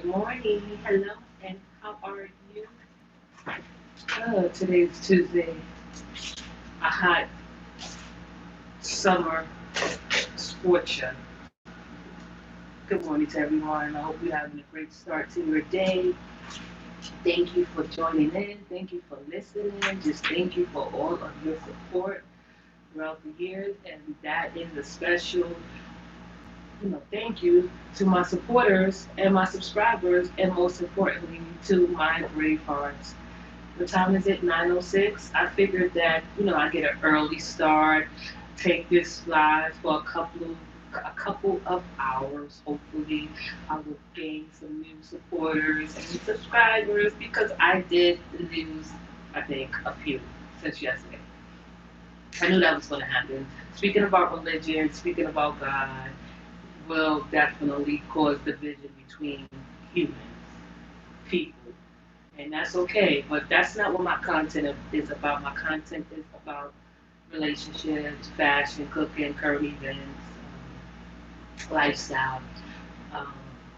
morning. Hello, and how are you? Today's Tuesday, a hot summer sports show. Good morning to everyone. I hope you're having a great start to your day. Thank you for joining in. Thank you for listening. Just thank you for all of your support throughout the years. And that is a special, thank you to my supporters and my subscribers, and most importantly, to my brave hearts. What time is it? 9:06. I figured that I get an early start, take this live for a couple of hours. Hopefully, I will gain some new supporters and subscribers because I did lose, I think, a few since yesterday. I knew that was going to happen. Speaking about religion, speaking about God, will definitely cause division between humans, people, and that's okay. But that's not what my content is about. My content is about relationships, fashion, cooking, current events, lifestyle. Um,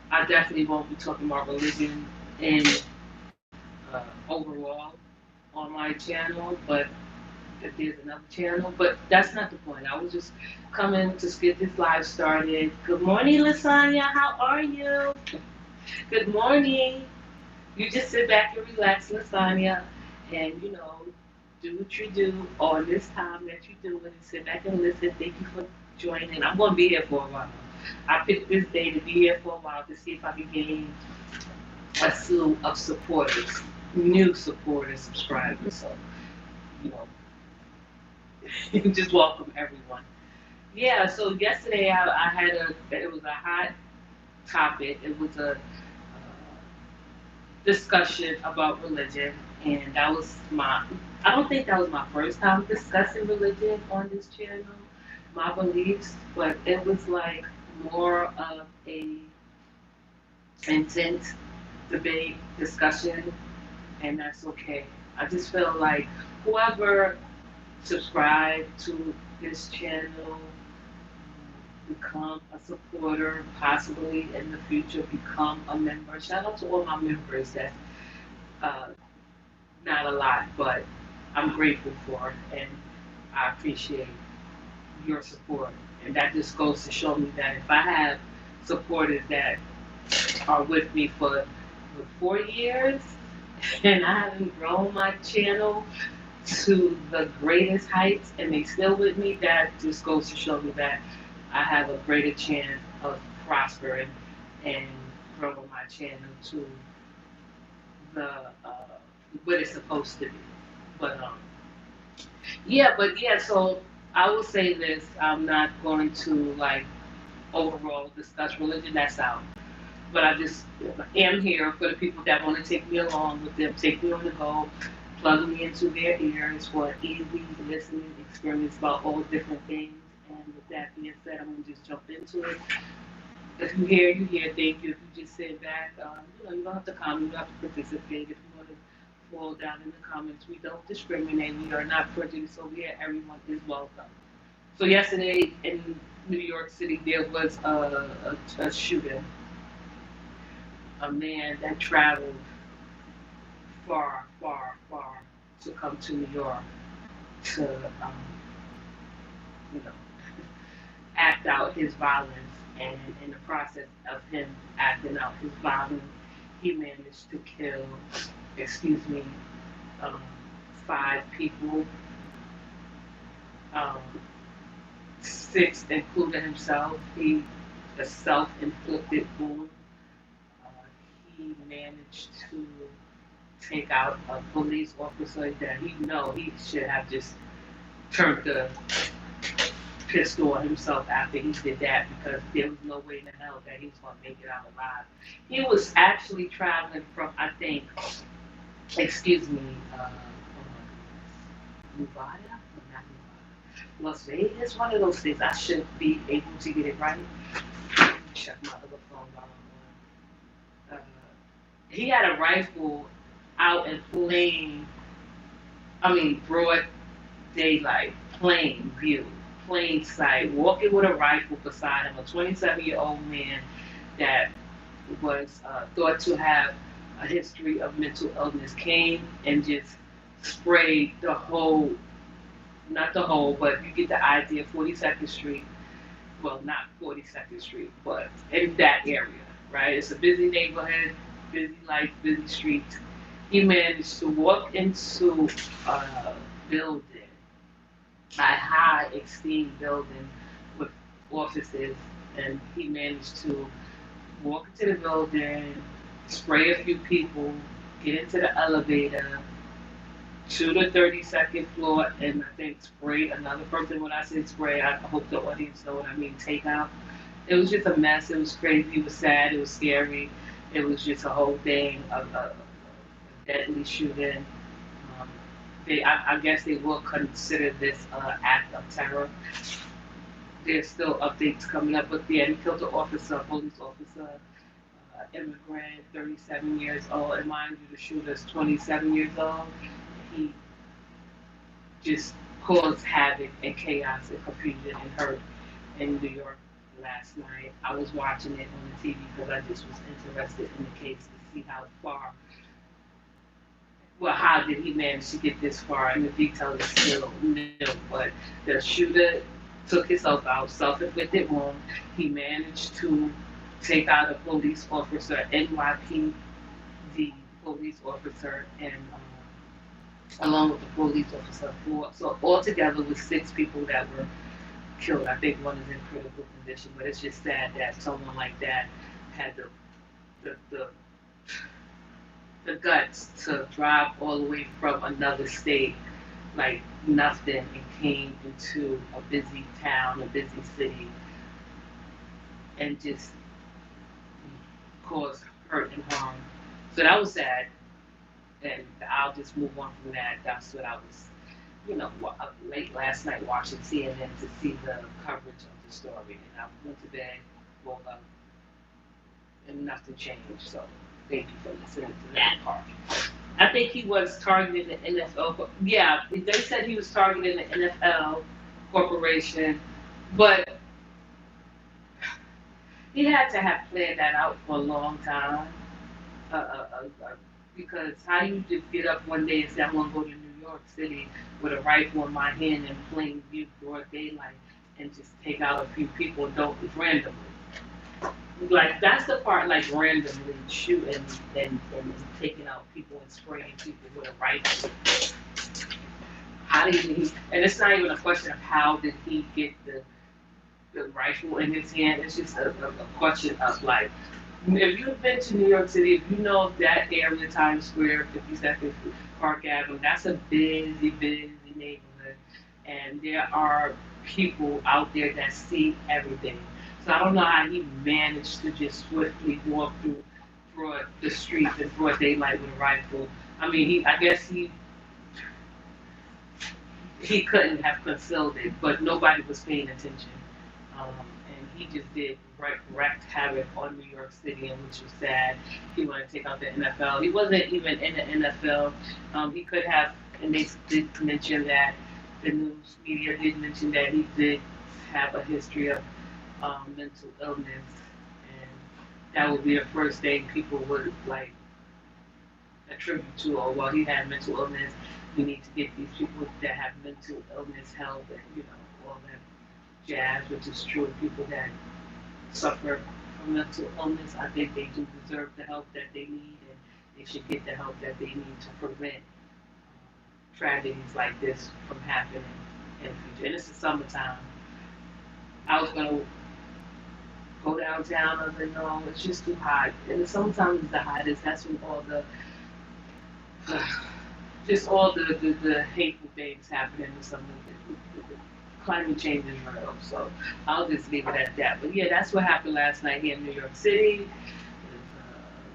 I definitely won't be talking about religion in overall on my channel, but if there's another channel. But that's not the point. I was just coming to get this live started. Good morning, Lasagna. How are you? Good morning. You just sit back and relax, Lasagna, and do what you do on this time that you do it, and sit back and listen. Thank you for joining. I'm going to be here for a while. I picked this day to be here for a while to see if I can gain a slew of supporters, new supporters, subscribers. So, you know, just welcome everyone. Yeah, so yesterday I had it was a hot topic. It was a discussion about religion, and that was I don't think that was my first time discussing religion on this channel, my beliefs, but it was like more of a intense debate, discussion, and that's okay. I just feel like whoever subscribed to this channel, become a supporter, possibly in the future become a member. Shout out to all my members that uh, not a lot, but I'm grateful for, and I appreciate your support. And that just goes to show me that if I have supporters that are with me for 4 years, and I haven't grown my channel to the greatest heights, and they still with me, that just goes to show me that I have a greater chance of prospering and growing my channel to the what it's supposed to be. But yeah. So I will say this: I'm not going to like overall discuss religion. That's out. But I just am here for the people that want to take me along with them, take me on the go, plug me into their ears for an easy listening experience about all different things. And with that being said, I'm gonna just jump into it. If you hear, you hear. Thank you. If you just sit back, you don't have to comment. You don't have to participate. If you want to fall down in the comments, we don't discriminate. We are not prejudiced. So yeah, everyone is welcome. So yesterday in New York City, there was a shooting. A man that traveled far, far, far to come to New York to, you know, act out his violence. And in the process of him acting out his violence, he managed to kill, excuse me, um, 5 people, um, 6 including himself. He a self-inflicted wound. Uh, he managed to take out a police officer that he should have just turned the pistol on himself after he did that, because there was no way in hell that he was going to make it out alive. He was actually traveling from, I think, excuse me, Nevada? No, not Nevada. Las Vegas, one of those things. I should be able to get it right. Check my other phone while I'm on. He had a rifle out in broad daylight, plain view, plain sight, walking with a rifle beside him, a 27-year-old man that was thought to have a history of mental illness came and just sprayed the whole, not the whole, but you get the idea, 42nd Street, well, not 42nd Street, but in that area, right? It's a busy neighborhood, busy life, busy streets. He managed to walk into a building, a high esteemed building with offices, and he managed to walk into the building, spray a few people, get into the elevator to the 32nd floor, and I think spray another person. When I say spray, I hope the audience know what I mean. Take out. It was just a mess. It was crazy. It was sad. It was scary. It was just a whole thing of a deadly shooting. Um, I guess they will consider this act of terror. There's still updates coming up, but yeah, he killed an officer, a police officer, immigrant, 37 years old, and mind you, the shooter's 27 years old. He just caused havoc and chaos and confusion and hurt in New York last night. I was watching it on the TV because I just was interested in the case to see how far, well, how did he manage to get this far? And the detail is still new, but the shooter took himself out, self-inflicted wound. He managed to take out a police officer, NYPD police officer, and along with the police officer, four. So altogether, with 6 people that were killed. I think one is in critical condition, but it's just sad that someone like that had the, the, the guts to drive all the way from another state like nothing and came into a busy town, a busy city, and just caused hurt and harm. So that was sad, and I'll just move on from that. That's what I was, up late last night watching CNN to see the coverage of the story, and I went to bed, woke up, and nothing changed. So thank you for listening to that part. I think he was targeting the NFL. Yeah, they said he was targeting the NFL corporation, but he had to have planned that out for a long time. Because how you just get up one day and say, I'm going to go to New York City with a rifle in my hand and plain view, broad daylight, and just take out a few people and don't randomly. Like, that's the part, like, randomly shooting and taking out people and spraying people with a rifle. How did he, and it's not even a question of how did he get the rifle in his hand, it's just a question of, like, if you've been to New York City, if you know that area, Times Square, 52nd Park Avenue, that's a busy, busy neighborhood. And there are people out there that see everything. So I don't know how he managed to just swiftly walk through the streets in broad daylight with a rifle. I mean, I guess he couldn't have concealed it, but nobody was paying attention. And he just did wrecked havoc on New York City, and which was sad. He wanted to take out the NFL. He wasn't even in the NFL. He could have, and they did mention that, the news media did mention that he did have a history of mental illness, and that would be the first thing people would like attribute to, or well, he had mental illness. We need to get these people that have mental illness help, and all that jazz, which is true. People that suffer from mental illness, I think they do deserve the help that they need, and they should get the help that they need to prevent tragedies like this from happening in the future. And it's the summertime. I was gonna go downtown, I was like, no, it's just too hot. And the summertime is the hottest. That's when all the just all the hateful things happen in the summer. Climate change is real, so I'll just leave it at that. But yeah, that's what happened last night here in New York City.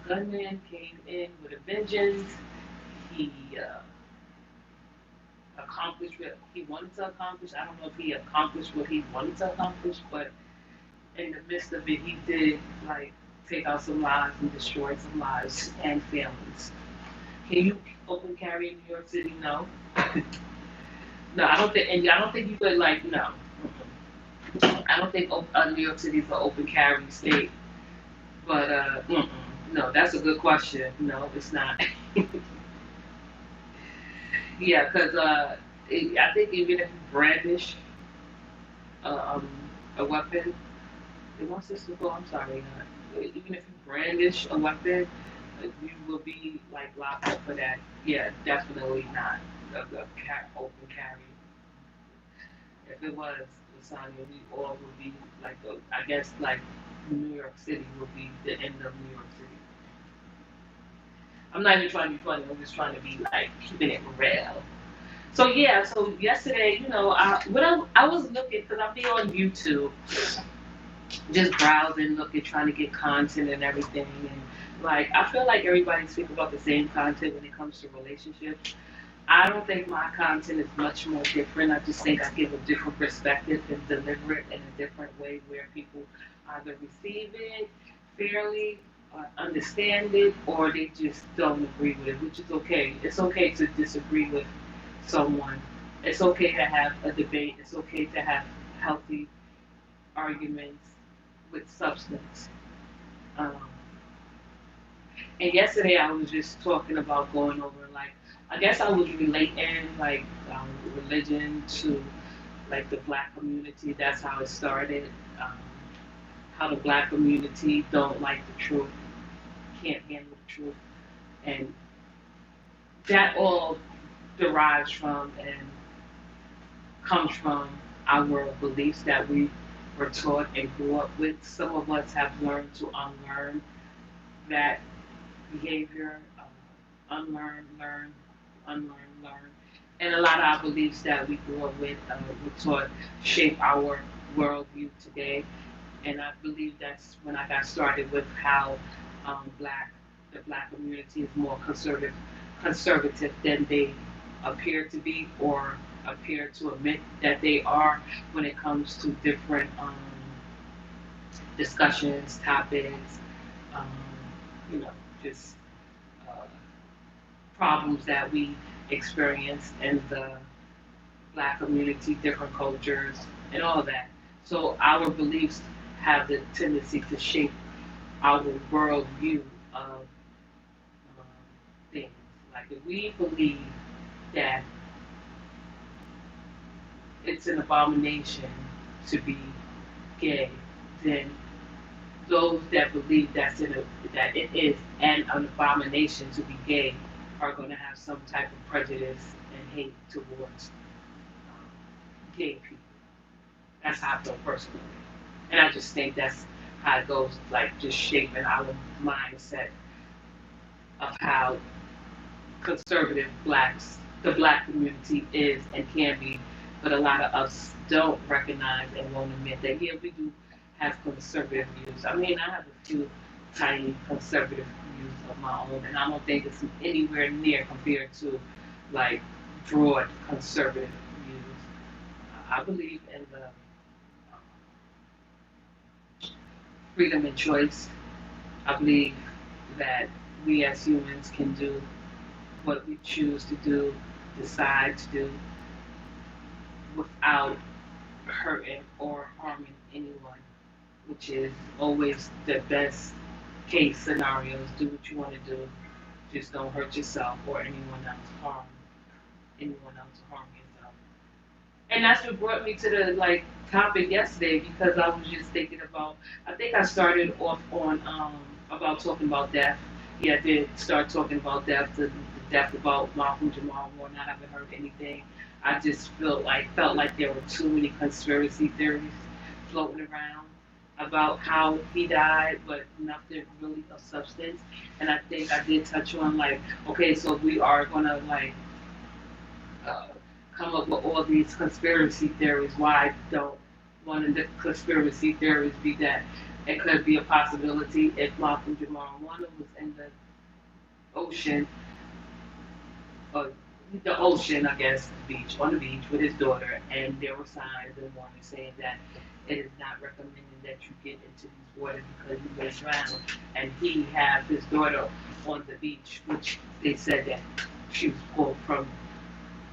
The gunman came in with a vengeance. He accomplished what he wanted to accomplish. I don't know if he accomplished what he wanted to accomplish, but in the midst of it, he did like take out some lives and destroy some lives and families. Can you open carry in New York City? No. No, I don't think, and I don't think you could no. I don't think New York City is an open carry state. But no, that's a good question. No, it's not. Yeah, because I think even if you brandish uh, um, a weapon, did my sister go? I'm sorry. Even if you brandish a weapon, you will be like locked up for that. Yeah, definitely not open carry. If it was Lasagna, we all would be like, I guess like New York City would be the end of New York City. I'm not even trying to be funny. I'm just trying to be like keeping it real. So yeah, so yesterday, I was looking because I be on YouTube, just browsing, looking, trying to get content and everything, and like I feel like everybody speaks about the same content when it comes to relationships. I don't think my content is much more different. I just think I give a different perspective and deliver it in a different way where people either receive it fairly, understand it, or they just don't agree with it, which is okay. It's okay to disagree with someone. It's okay to have a debate. It's okay to have healthy arguments with substance. Um, and yesterday I was just talking about going over like I guess I was relating like religion to like the black community. That's how it started. Um, how the black community don't like the truth, can't handle the truth, and that all derives from and comes from our beliefs that we were taught and grew up with. Some of us have learned to unlearn that behavior, unlearn, learn. And a lot of our beliefs that we grew up with were taught shape our worldview today. And I believe that's when I got started with how black the black community is more conservative than they appear to be or appear to admit that they are when it comes to different discussions, topics, um, you know, just uh, problems that we experience in the black community, different cultures, and all of that. So our beliefs have the tendency to shape our worldview of things. Like if we believe that it's an abomination to be gay, then those that believe that it is an abomination to be gay are going to have some type of prejudice and hate towards gay people. That's how I feel personally, and I just think that's how it goes, like just shaping our mindset of how conservative the black community is and can be, but a lot of us don't recognize and won't admit that, yeah, we do have conservative views. I mean, I have a few tiny conservative views of my own, and I don't think it's anywhere near compared to like broad conservative views. I believe in the freedom and choice. I believe that we as humans can do what we choose to do, decide to do, without hurting or harming anyone, which is always the best case scenarios. Do what you want to do, just don't hurt yourself or anyone else harm yourself. And that's what brought me to the like topic yesterday because I was just thinking about. I think I started off on about talking about death. Yeah, I did start talking about death. The death about Malcolm Jamal Warren. I haven't heard anything. I just felt like there were too many conspiracy theories floating around about how he died, but nothing really of substance. And I think I did touch on like, okay, so we are gonna like uh, come up with all these conspiracy theories. Why don't one of the conspiracy theories be that it could be a possibility if Malcolm Jamal Warner was in the ocean, or the ocean, I guess, on the beach with his daughter, and there were signs and warnings saying that it is not recommended that you get into these waters because you may drown. And he had his daughter on the beach, which they said that she was pulled from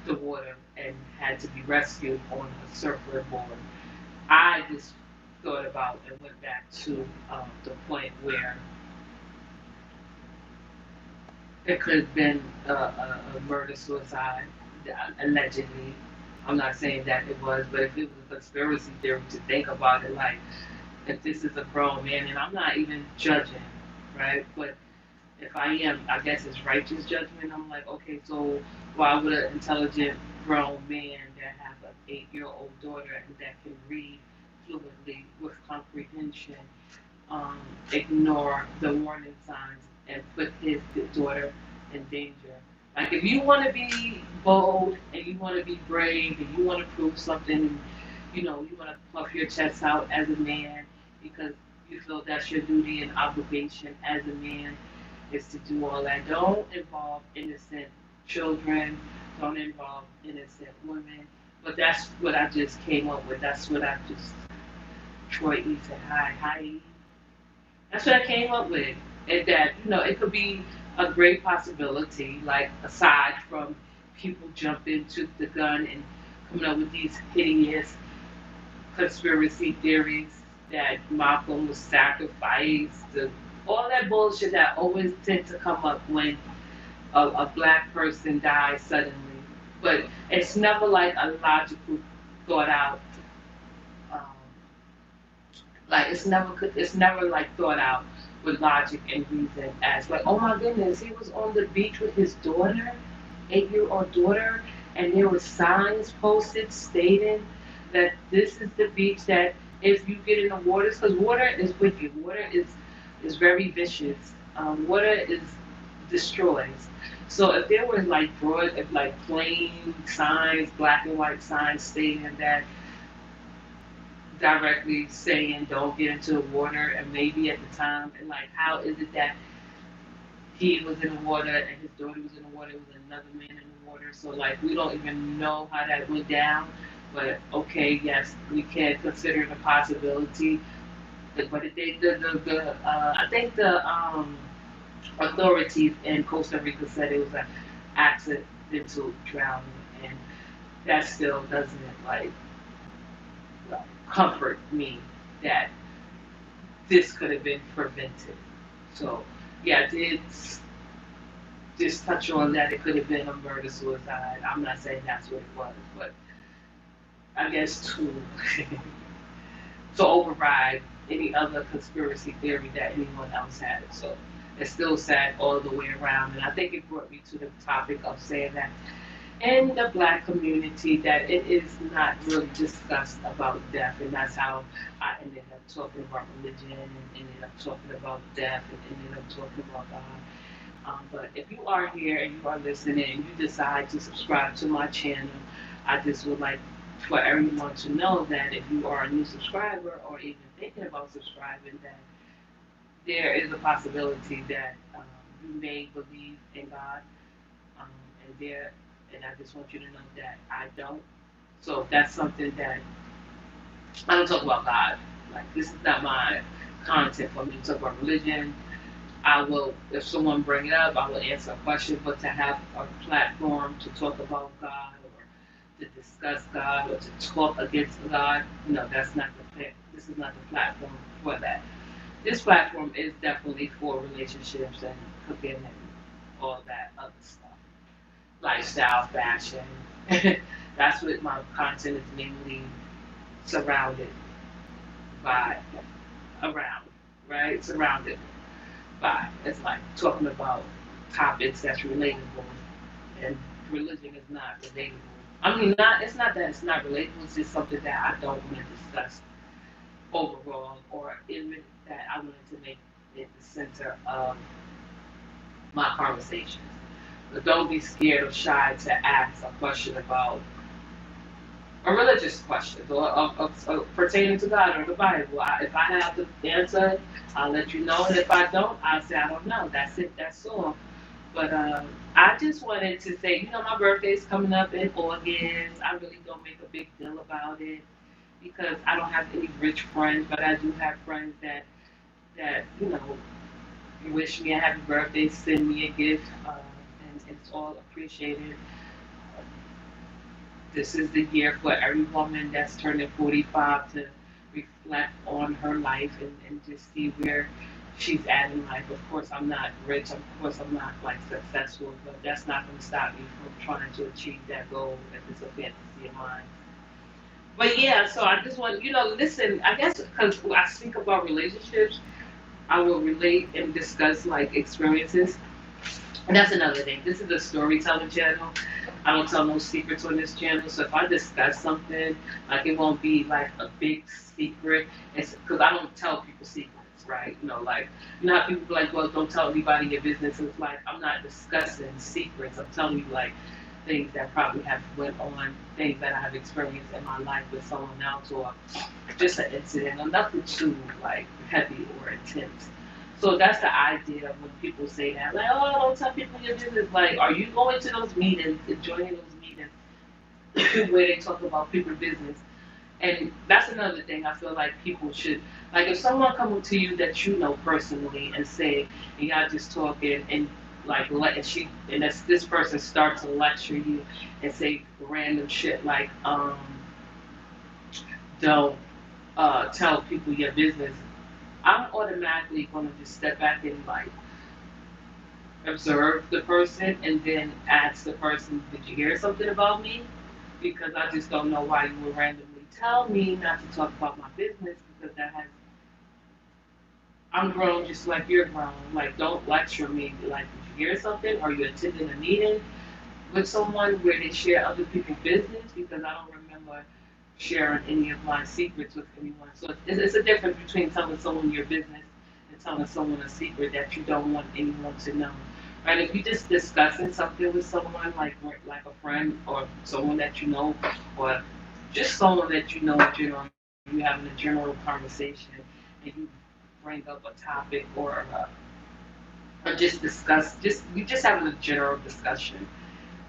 the water and had to be rescued on a surfboard board. I just thought about and went back to the point where it could have been a murder suicide, allegedly. I'm not saying that it was, but if it was a conspiracy theory to think about it, like if this is a grown man, and I'm not even judging, right? But if I am, I guess it's righteous judgment. I'm like, okay, so why would an intelligent grown man that has an 8-year-old daughter and that can read fluently with comprehension um, ignore the warning signs and put his daughter in danger? Like, if you want to be bold and you want to be brave and you want to prove something, and you want to puff your chest out as a man because you feel that's your duty and obligation as a man is to do all that. Don't involve innocent children. Don't involve innocent women. But that's what I just came up with. That's what I just Troy E said hi. That's what I came up with. And that, it could be a great possibility, like aside from people jumping to the gun and coming up with these hideous conspiracy theories that Malcolm was sacrificed, all that bullshit that always tends to come up when a black person dies suddenly. But it's never like a logical, thought out um, like it's never like thought out with logic and reason as like, oh my goodness, he was on the beach with his daughter, 8-year-old daughter, and there were signs posted stating that this is the beach that if you get in the water, because water is wicked, water is very vicious. Water is destroys. So if there were like if like plain signs, black and white signs stating that directly saying don't get into the water, and maybe at the time, and like how is it that he was in the water and his daughter was in the water, it was another man in the water, so like we don't even know how that went down. But okay, yes, we can consider the possibility. But I think the authorities in Costa Rica said it was an accidental drowning, and that still doesn't like comfort me that this could have been prevented. So, yeah, I did just touch on that. It could have been a murder suicide. I'm not saying that's what it was, but I guess to override any other conspiracy theory that anyone else had. So it's still sad all the way around. And I think it brought me to the topic of saying that in the black community that it is not really discussed about death, and that's how I ended up talking about religion and ended up talking about death and ended up talking about God. But if you are here and you are listening and you decide to subscribe to my channel, I just would like for everyone to know that if you are a new subscriber or even thinking about subscribing, that there is a possibility that you may believe in God, um, and there, and I just want you to know that I don't. So if that's something that I don't talk about God, like this is not my content for me to talk about religion. I will, if someone bring it up, I will answer a question. But to have a platform to talk about God or to discuss God or to talk against God, no, that's not the. This is not the platform for that. This platform is definitely for relationships and cooking and all that other stuff, lifestyle, fashion. That's what my content is mainly surrounded by, around, right? Surrounded by. It's like talking about topics that's relatable, and religion is not relatable. I mean, not it's not that it's not relatable. It's just something that I don't want to discuss overall, or even that I wanted to make it the center of my conversations. But don't be scared or shy to ask a question about a religious question or pertaining to God or the Bible. If I have the answer, I'll let you know. And if I don't, I'll say I don't know. That's it. That's all. But I just wanted to say, my birthday's coming up in August. I really don't make a big deal about it because I don't have any rich friends, but I do have friends that wish me a happy birthday, send me a gift, and it's all appreciated. This is the year for every woman that's turning 45 to reflect on her life and just see where she's at in life. Of course, I'm not rich. Of course, I'm not like successful, but that's not going to stop me from trying to achieve that goal if it's a fantasy of mine. But yeah, so I just want listen. I guess because I speak about relationships, I will relate and discuss like experiences. And that's another thing. This is a storytelling channel. I don't tell no secrets on this channel. So if I discuss something, like it won't be like a big secret. It's because I don't tell people secrets, right? Like how people be like, well, don't tell anybody your business. It's like I'm not discussing secrets. I'm telling you like things that probably have went on, things that I have experienced in my life with someone else, or just an incident, or nothing too like heavy or intense. So that's the idea when people say that, like, oh, don't tell people your business. Like, are you going to those meetings and joining those meetings where they talk about people's business? And that's another thing I feel like people should, like, if someone come up to you that you know personally and say, and y'all just talking and like this person starts to lecture you and say random shit like, don't tell people your business. I'm automatically gonna just step back and like observe the person and then ask the person, did you hear something about me? Because I just don't know why you would randomly tell me not to talk about my business because that has I'm grown just like you're grown. Like don't lecture me. Like did you hear something? Are you attending a meeting with someone where they share other people's business? Because I don't remember sharing any of my secrets with anyone. So it's a difference between telling someone your business and telling someone a secret that you don't want anyone to know. Right? If you're just discussing something with someone like a friend or someone that you know, or just someone that you know in general, you're having a general conversation and you bring up a topic or just discuss just you just having a general discussion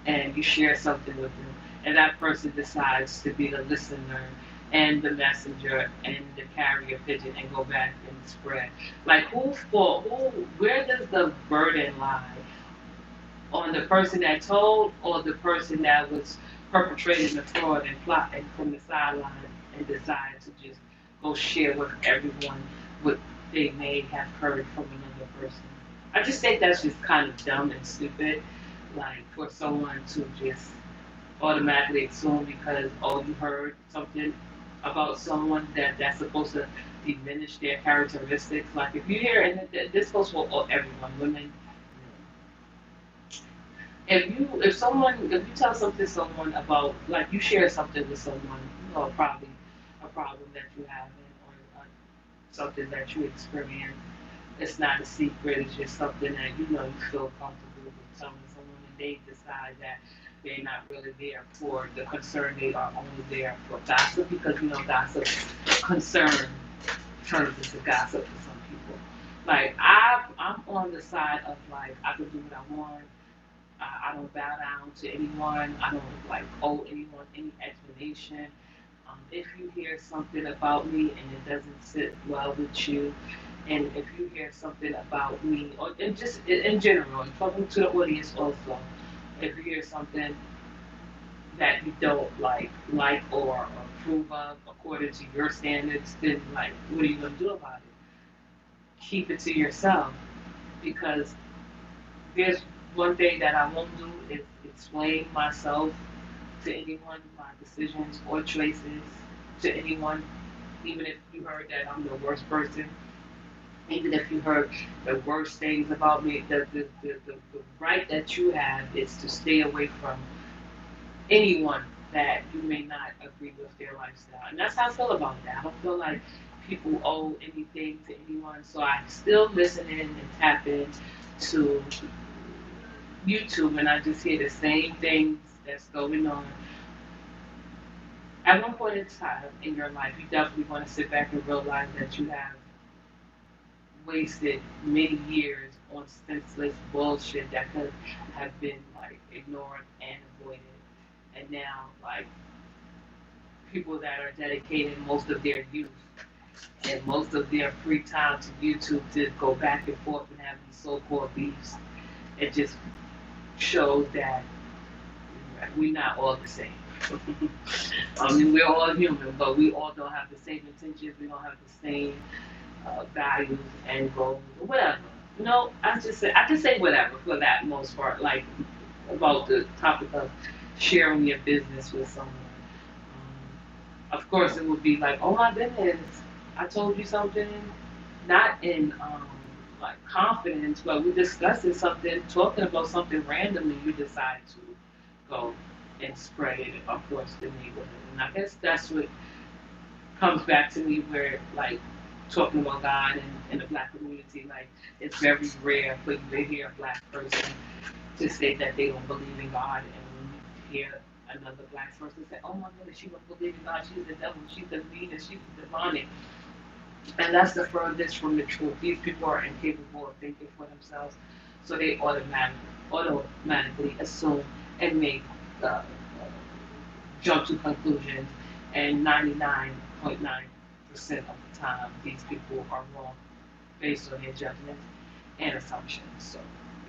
and you share something with them, and that person decides to be the listener and the messenger and the carrier pigeon and go back and spread. Like where does the burden lie? On the person that told or the person that was perpetrating the fraud and plotting from the sideline and decided to just go share with everyone what they may have heard from another person. I just think that's just kind of dumb and stupid, like for someone to just automatically assume because oh you heard something about someone that's supposed to diminish their characteristics. Like if you hear and this goes for everyone, women, if you tell something to someone about like you share something with someone, probably a problem that you have or something that you experience, it's not a secret. It's just something that you feel comfortable with telling someone, and they decide that they're not really there for the concern. They are only there for gossip because gossip concern turns into gossip for some people. Like I'm on the side of like I can do what I want. I don't bow down to anyone. I don't like owe anyone any explanation. If you hear something about me and it doesn't sit well with you, and if you hear something about me, or and just in general, and talking to the audience also, if you hear something that you don't like or approve of according to your standards, then like, what are you gonna do about it? Keep it to yourself because there's one thing that I won't do is explain myself to anyone, my decisions or choices to anyone, even if you heard that I'm the worst person, even if you heard the worst things about me, the right that you have is to stay away from anyone that you may not agree with their lifestyle. And that's how I feel about that. I don't feel like people owe anything to anyone, so I still listen in and tap in to YouTube and I just hear the same things that's going on. At one point in time in your life, you definitely want to sit back and realize that you have wasted many years on senseless bullshit that could have been like ignored and avoided. And now, like people that are dedicating most of their youth and most of their free time to YouTube to go back and forth and have these so-called beefs, it just shows that we're not all the same. I mean, we're all human, but we all don't have the same intentions. We don't have the same values and goals or whatever. I just say whatever for that most part. Like about the topic of sharing your business with someone. Of course, it would be like, oh my goodness, I told you something, not in like confidence, but we're discussing something, talking about something randomly. You decide to go and spread it across the neighborhood, and I guess that's what comes back to me where like talking about God and in the black community, like it's very rare for you to hear a black person to say that they don't believe in God, and when you hear another black person say, "Oh my goodness, she don't believe in God. She's the devil. She's the meanest. She's the demonic," and that's the furthest from the truth. These people are incapable of thinking for themselves, so they automatically assume and make jump to conclusions. And 99.9% of the time, these people are wrong based on their judgments and assumptions. So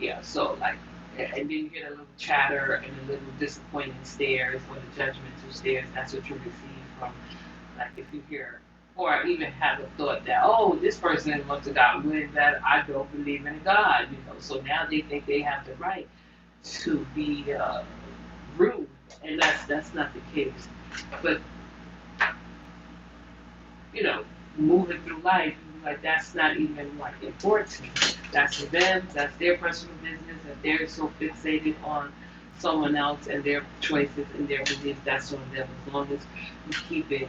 yeah, so like, and then you get a little chatter and a little disappointing stares or the judgmental stares. That's what you receive from, like, if you hear or even have a thought that, oh, this person wants to God with that I don't believe in God, So now they think they have the right to be rude, and that's not the case. But you know, moving through life, like that's not even like important. That's for them. That's their personal business. If they're so fixated on someone else and their choices and their beliefs, that's on them. As long as you keep it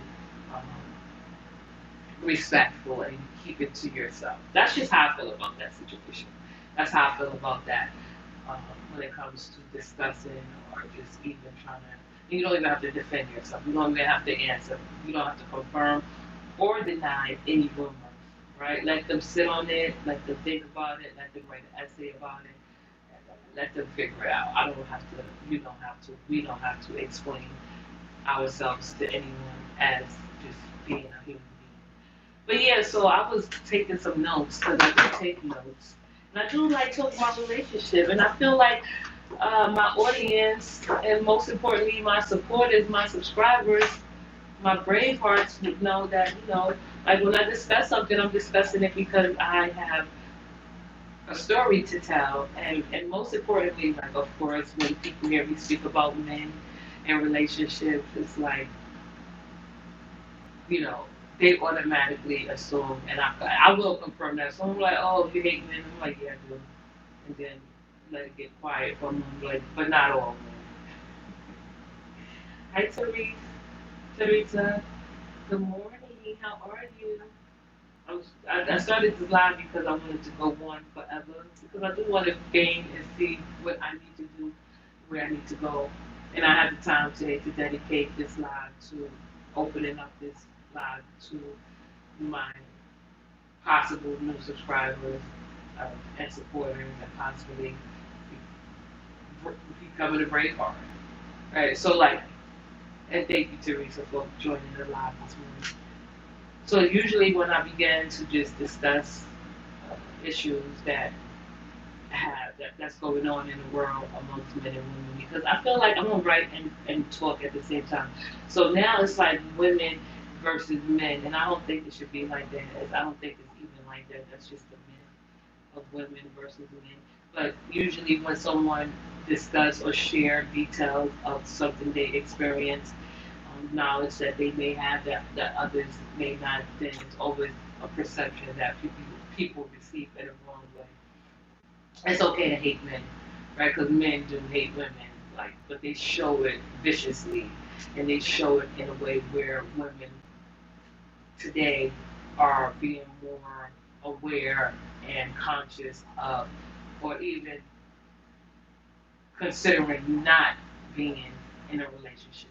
um, respectful and you keep it to yourself. That's just how I feel about that situation. That's how I feel about that um, when it comes to discussing or just even trying to. You don't even have to defend yourself. You don't even have to answer. You don't have to confirm or deny any rumor, right? Let them sit on it, let them think about it, let them write an essay about it, and let them figure it out. I don't have to, you don't have to, we don't have to explain ourselves to anyone as just being a human being. But yeah, so I was taking some notes because I do take notes. And I do like talking about relationship, and I feel like my audience, and most importantly, my supporters, my subscribers, my brave hearts would know that, like when I discuss something, I'm discussing it because I have a story to tell. And most importantly, like, of course, when people hear me speak about men and relationships, it's like, you know, they automatically assume, and I will confirm that. So I'm like, oh, you hate men? I'm like, yeah, I do. And then let it get quiet for a moment, like, but not all men. Hi, Teresa. Good morning. How are you? I started this live because I wanted to go on forever because I do want to gain and see what I need to do, where I need to go, and I had the time today to dedicate this live to opening up this live to my possible new subscribers and supporters and possibly becoming a brave heart. Right. So like, and thank you Teresa for joining the live this morning. So usually when I begin to just discuss issues that's going on in the world amongst men and women, because I feel like I'm gonna write and talk at the same time. So now it's like women versus men, and I don't think it should be like that. I don't think it's even like that. That's just the myth of women versus men. But usually when someone discuss or share details of something they experience, knowledge that they may have that others may not, then it's always a perception that people receive in a wrong way. It's okay to hate men, right? Because men do hate women, like, but they show it viciously, and they show it in a way where women today are being more aware and conscious of, or even considering not being in a relationship.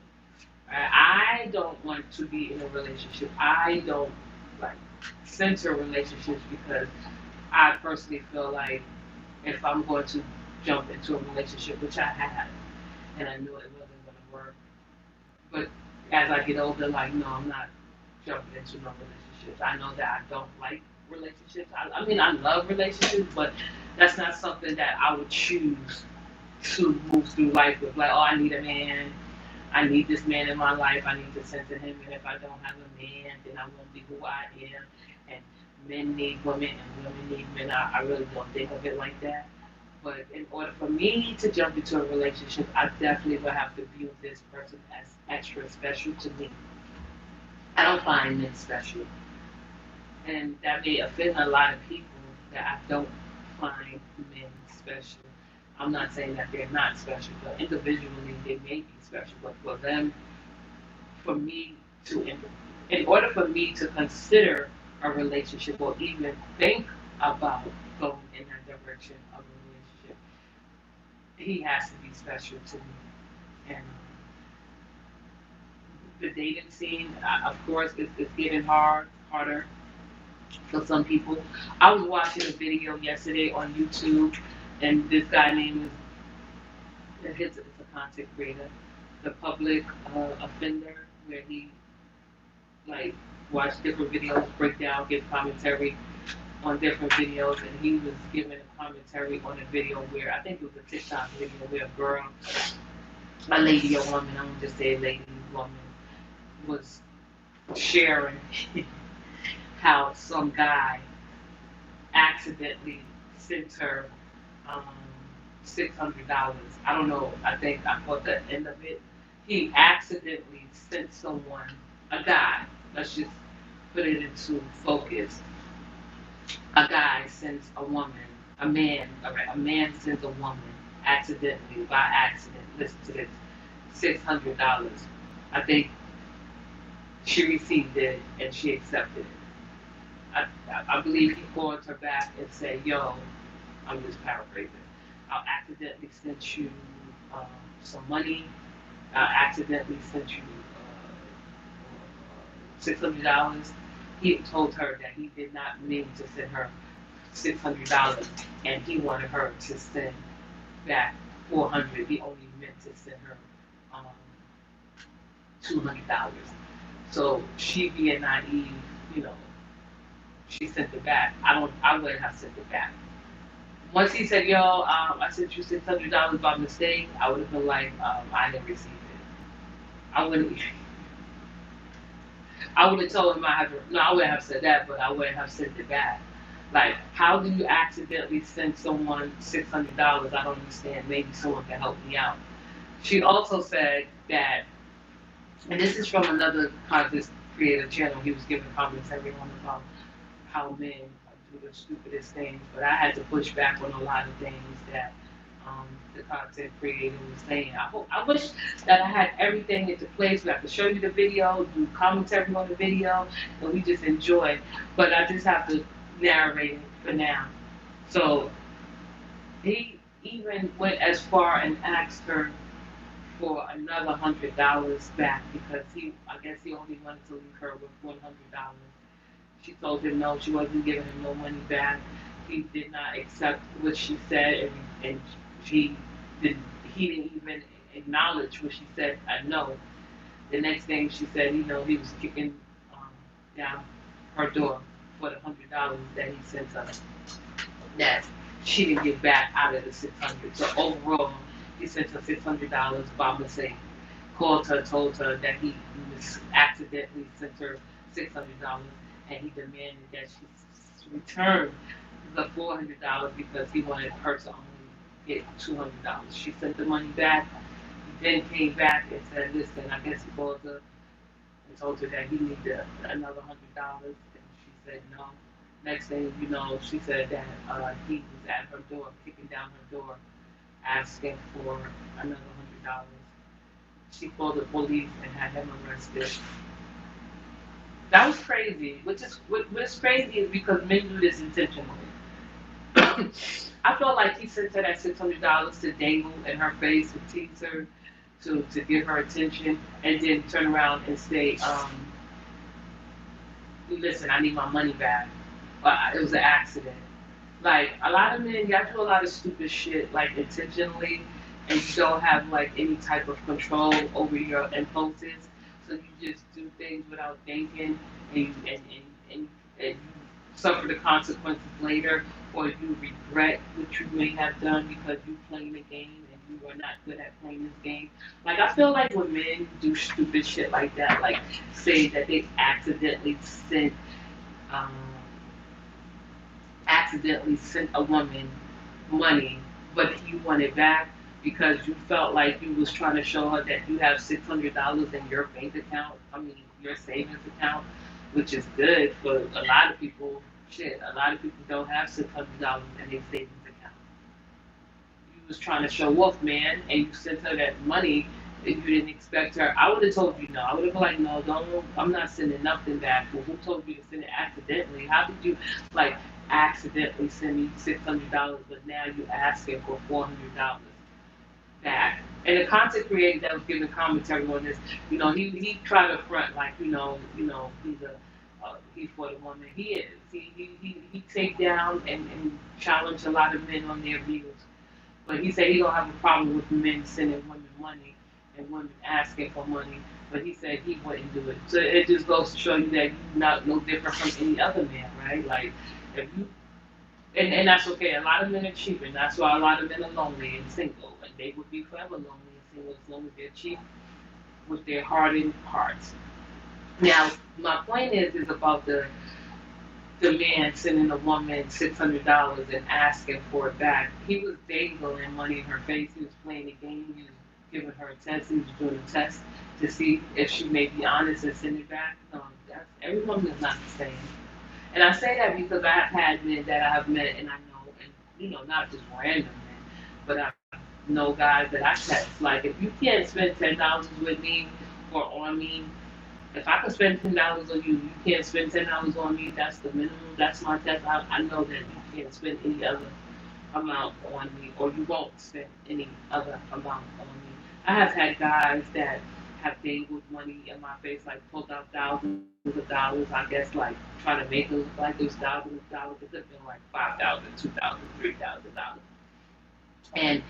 I don't want to be in a relationship. I don't like censor relationships because I personally feel like if I'm going to jump into a relationship, which I had, and I knew it wasn't going to work, but as I get older, like, no, I'm not jumping into no relationships. I know that I don't like relationships. I mean, I love relationships, but that's not something that I would choose to move through life with. Like, oh, I need a man. I need this man in my life. I need to center him. And if I don't have a man, then I won't be who I am. And men need women and women need men. I really don't think of it like that. But in order for me to jump into a relationship, I definitely would have to view this person as extra special to me. I don't find men special. And that may offend a lot of people that I don't find men special. I'm not saying that they're not special, but individually they may be special. But for them, for me to, in order for me to consider a relationship or even think about going in that direction of a relationship, he has to be special to me. And the dating scene, of course, it's getting harder for some people. I was watching a video yesterday on YouTube, and this guy named it's a content creator, the public offender, where he like watch different videos, break down, give commentary on different videos, and he was giving a commentary on a video where I think it was a TikTok video where a girl, a lady, a woman, I'm gonna just say a lady, woman, was sharing how some guy accidentally sent her um, $600. I don't know. I think I caught the end of it. He accidentally sent someone, a guy. Let's just put it into focus. A guy sends a woman, a man. All right, a man sends a woman accidentally, by accident. Listen to this, $600. I think she received it and she accepted it. I believe he called her back and said, "Yo, I'm just paraphrasing. I accidentally sent you some money. I accidentally sent you $600." He told her that he did not mean to send her $600, and he wanted her to send back 400. He only meant to send her um, $200. So she being naive, you know, she sent it back. I wouldn't have sent it back. Once he said, "Yo, I sent you $600 by mistake," I would have been like, "I didn't receive it." I wouldn't. I would have told him I had to. No, I wouldn't have said that, but I wouldn't have sent it back. Like, how do you accidentally send someone $600? I don't understand. Maybe someone can help me out. She also said that, and this is from another content creator channel. He was giving commentary on about how men do the stupidest things, but I had to push back on a lot of things that the content creator was saying. I wish that I had everything into place where I could show you the video, do commentary on the video, and we just enjoy. But I just have to narrate it for now. So he even went as far and asked her for another $100 back because I guess he only wanted to leave her with $100. She told him no, she wasn't giving him no money back. He did not accept what she said, and she did. He didn't even acknowledge what she said. I know. The next thing she said, he was kicking down her door for the $100 that he sent her. That she didn't get back out of the 600. So overall, he sent her $600 by mistake. Called her, told her that he accidentally sent her $600, and he demanded that she return the $400 because he wanted her to only get $200. She sent the money back. He then came back and said, "Listen, I guess he called her and told her that he needed another $100," and she said no. Next thing you know, she said that he was at her door, kicking down her door, asking for another $100. She called the police and had him arrested. That was crazy. What's crazy is because men do this intentionally. I felt like he sent her that $600 to dangle in her face, to tease her, to give her attention, and then turn around and say, "Listen, I need my money back. It was an accident." Like, a lot of men, y'all do a lot of stupid shit, like, intentionally, and you don't have, like, any type of control over your impulses. So you just do things without thinking, and you suffer the consequences later, or you regret what you may have done because you playing the game you are not good at playing this game. Like I feel like when men do stupid shit like that, like say that they um, accidentally sent a woman money, but you want it back because you felt like you was trying to show her that you have $600 in your bank account. I mean, your savings account, which is good for a lot of people. Shit, a lot of people don't have $600 in their savings account. You was trying to show off, man, and you sent her that money and you didn't expect her. I would have told you no. I would have been like, no, don't. I'm not sending nothing back. Well, who told you to send it accidentally? How did you like accidentally send me $600, but now you asking for $400 back? And the content creator that was giving commentary on this, he tried to front like he's a he for the woman. He is. He take down and challenge a lot of men on their views. But he said he don't have a problem with men sending women money and women asking for money. But he said he wouldn't do it. So it just goes to show you that you're not no different from any other man, right? Like if you and that's okay. A lot of men are cheap, and that's why a lot of men are lonely and single, and they would be forever lonely and single as long as they're cheap with their hardened hearts. Now, my point is about the man sending a woman $600 and asking for it back. He was dangling money in her face. He was playing a game. He was giving her a test. He was doing a test to see if she may be honest and send it back. No, every woman is not the same. And I say that because I have had men that I have met and I know, and not just random men, but I know guys that I text. Like if you can't spend $10 with me or on me, if I can spend $10 on you, you can't spend $10 on me. That's the minimum. That's my test. I know that you can't spend any other amount on me, or you won't spend any other amount on me. I have had guys that have dangled money in my face, like pulled out thousands of dollars. I guess like trying to make it look like it was thousands of dollars. It could have been like 5,000, 2,000, $3,000, and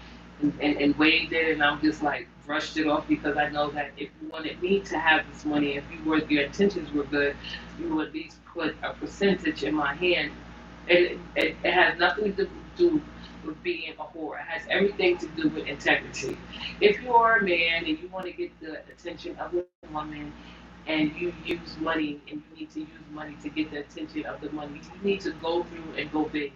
and waved it, and I'm just like brushed it off because I know that if you wanted me to have this money, if your intentions were good, you would at least put a percentage in my hand. It has nothing to do with being a whore. It has everything to do with integrity. If you are a man and you want to get the attention of a woman and you use money and you need to use money to get the attention of the money, you need to go through and go big.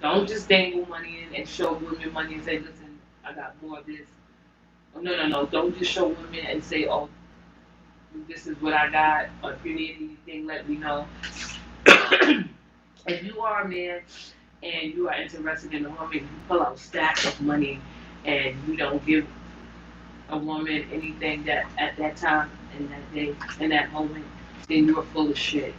Don't just dangle money in and show women money and say, listen, I got more of this. Oh, no, no, no. Don't just show women and say, oh, this is what I got. Or if you need anything, let me know. If you are a man and you are interested in a woman, you pull out stacks of money and you don't give a woman anything that at that time, in that day, in that moment, then you're full of shit.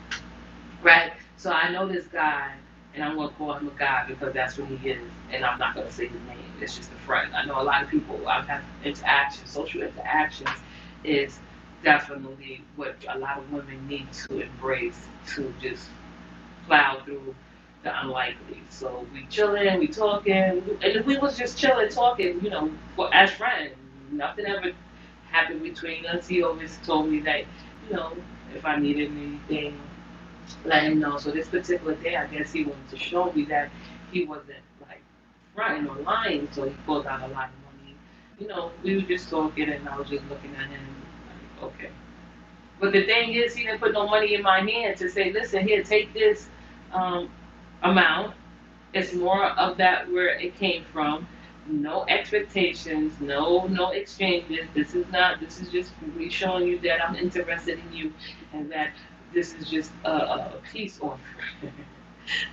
Right? So I know this guy, and I'm gonna call him a guy because that's what he is, and I'm not gonna say his name. It's just a friend. I know a lot of people. I've had interactions. Social interactions is definitely what a lot of women need to embrace to just plow through the unlikely. So we chilling, we talking, and if we was just chilling, talking, as friends, nothing ever happened between us. He always told me that, if I needed anything, let him know. So this particular day, I guess he wanted to show me that he wasn't like fronting or lying. So he pulled out a lot of money. We were just talking, and I was just looking at him like, okay. But the thing is, he didn't put no money in my hand to say, listen, here, take this um, amount. It's more of that where it came from. No expectations, no exchanges. This is just me showing you that I'm interested in you and that this is just a peace offer.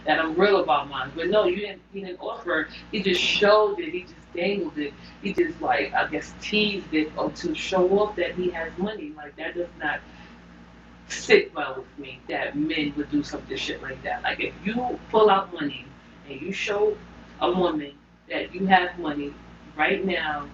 That I'm real about mine. But no, he didn't offer. He just showed it. He just dangled it. He just like, I guess, teased it or to show off that he has money. Like that does not sit well with me that men would do something shit like that. Like if you pull out money and you show a woman that you have money right now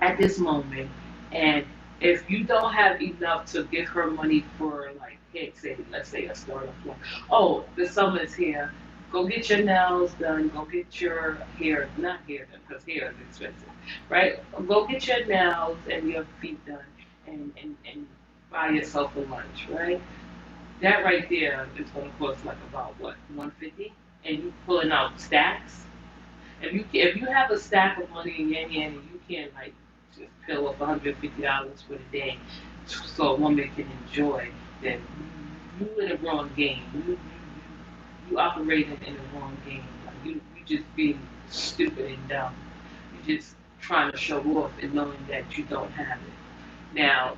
at this moment, and if you don't have enough to give her money for like, hey, say, let's say a startup, like, oh, the summer's here. Go get your nails done. Go get your hair, not hair done, because hair is expensive, right? Go get your nails and your feet done, and buy yourself a lunch, right? That right there is going to cost like about what, 150, and you pulling out stacks. If you have a stack of money in your hand and you can't like just peel up $150 for the day, so a woman can enjoy, then you in the wrong game. You operating in the wrong game. Like you just being stupid and dumb. You just trying to show off and knowing that you don't have it. Now,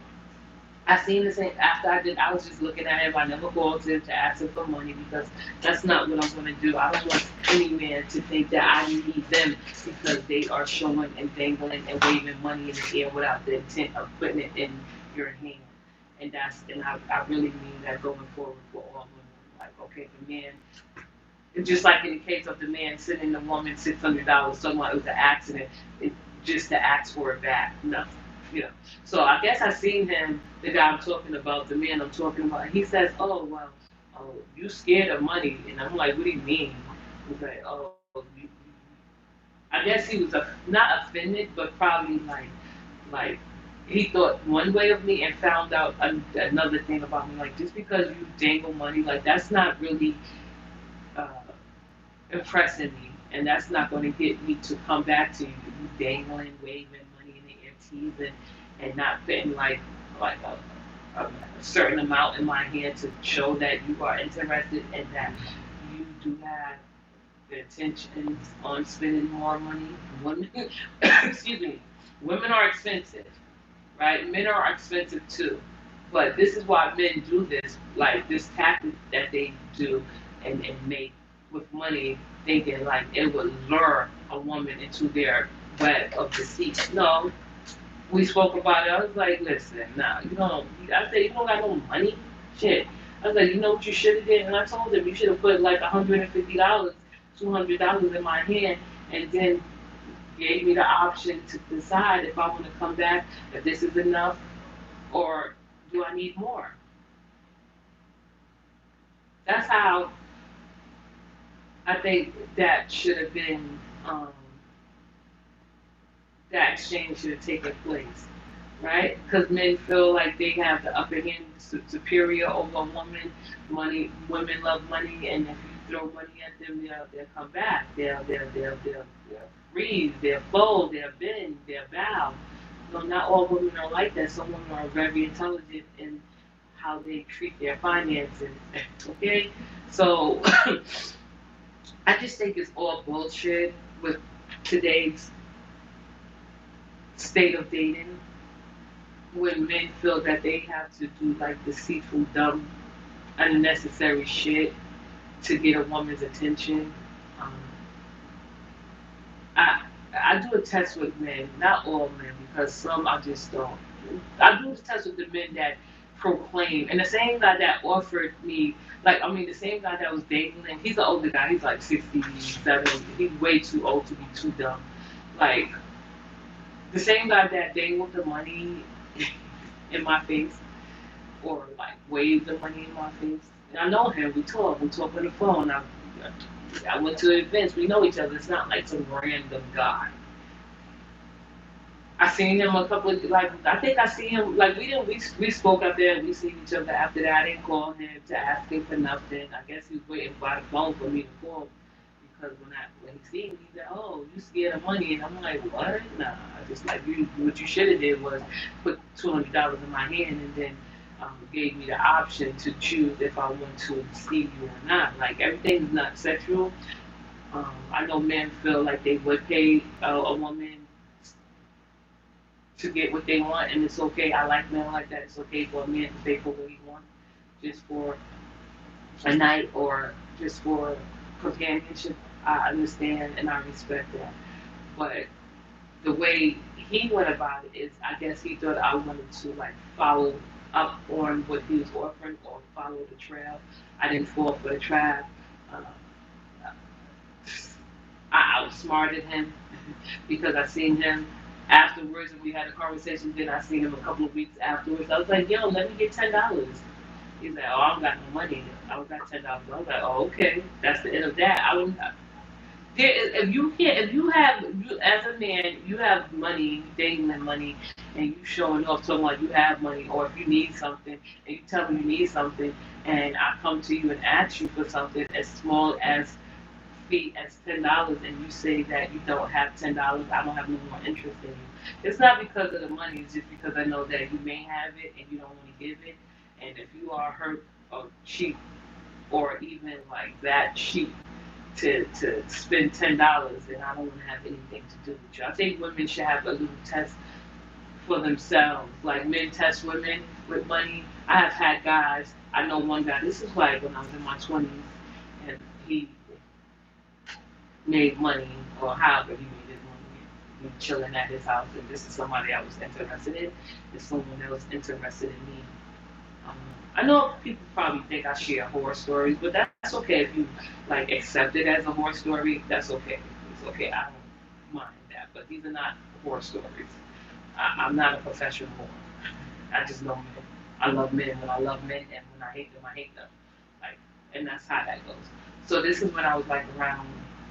I seen the same after I did. I was just looking at him. I never called him to ask him for money because that's not what I'm going to do. I don't want any man to think that I need them because they are showing and dangling and waving money in the air without the intent of putting it in your hand. And I really mean that going forward for all women. Like, okay, the man, just like in the case of the man sending the woman $600, talking about it was an accident, it, just to ask for it back. No, you know. So I guess I seen him, the guy I'm talking about, the man I'm talking about. He says, "Oh well, oh you scared of money," and I'm like, "What do you mean?" He's like, "Oh, I guess he was not offended, but probably like he thought one way of me and found out another thing about me. Like just because you dangle money, like that's not really." Uh, Impressing me, and that's not going to get me to come back to you. You dangling, waving money in the air, teasing, and not putting like a certain amount in my hand to show that you are interested and that you do have the intentions on spending more money. Women, excuse me, women are expensive, right? Men are expensive too. But this is why men do this, like this tactic that they do and make with money, thinking like it would lure a woman into their web of deceit. No, we spoke about it. I was like, listen, nah, you don't. I said, you don't got no money. Shit. I was like, you know what you should have did? And I told him you should have put like $150, $200 in my hand, and then gave me the option to decide if I want to come back, if this is enough, or do I need more? That's how I think that should have been, that exchange should have taken place, right? Because men feel like they have the upper hand, superior over a woman. Women love money, and if you throw money at them, they'll come back. They'll freeze, they'll fold, they'll bend, they'll bow. No, not all women are like that. Some women are very intelligent in how they treat their finances. Okay, so I just think it's all bullshit with today's state of dating when men feel that they have to do like deceitful, dumb, unnecessary shit to get a woman's attention. Um, I I do a test with men, not all men, because some I just don't. I do the test with the men that proclaim, and the same guy that offered me, like I mean, the same guy that was dating, and he's an older guy. He's like 67. He's way too old to be too dumb. Like the same guy that dangled the money in my face, or like waved the money in my face. And I know him. We talk. We talk on the phone. I went to events. We know each other. It's not like some random guy. I seen him a couple of like I think I seen him like we spoke up there and we seen each other after that. I didn't call him to ask him for nothing. I guess he was waiting by the phone for me to call because when he seen me he said, "Oh, you scared of money?" And I'm like, "What? Nah." I just like you. What you should have did was put $200 in my hand and then gave me the option to choose if I want to see you or not. Like everything is not sexual. I know men feel like they would pay a woman to get what they want, and it's okay. I like men like that. It's okay for a man to pay for what he wants, just for a night or just for companionship. I understand and I respect that. But the way he went about it is, I guess he thought I wanted to like follow up on what he was offering or follow the trail. I didn't fall for the trap. Uh, I outsmarted him because I seen him afterwards and we had a conversation. Then I seen him a couple of weeks afterwards. I was like, "Yo, let me get $10." He's like, "Oh, I don't got no money. I don't got $10." I was like, "Oh, okay. That's the end of that." I would. If you can't, if you have, you as a man, you have money, dating money, and you showing off talking like you have money, or if you need something and you tell me you need something, and I come to you and ask you for something as small as fee as $10 and you say that you don't have $10, I don't have no more interest in you. It's not because of the money, it's just because I know that you may have it and you don't want to give it. And if you are hurt or cheap or even like that cheap to spend $10, then I don't want to have anything to do with you. I think women should have a little test for themselves. Like men test women with money. I have had guys. I know one guy. This is like when I was in my 20s, and he made money, or however he made his money. We were chilling at his house, and this is somebody I was interested in. It's someone that was interested in me. Um, I know people probably think I share horror stories, but that's okay if you like accept it as a horror story. That's okay. It's okay. I don't mind that. But these are not horror stories. I'm not a professional whore. I just know men. I love men when I love men, and when I hate them, I hate them. Like, and that's how that goes. So this is when I was like around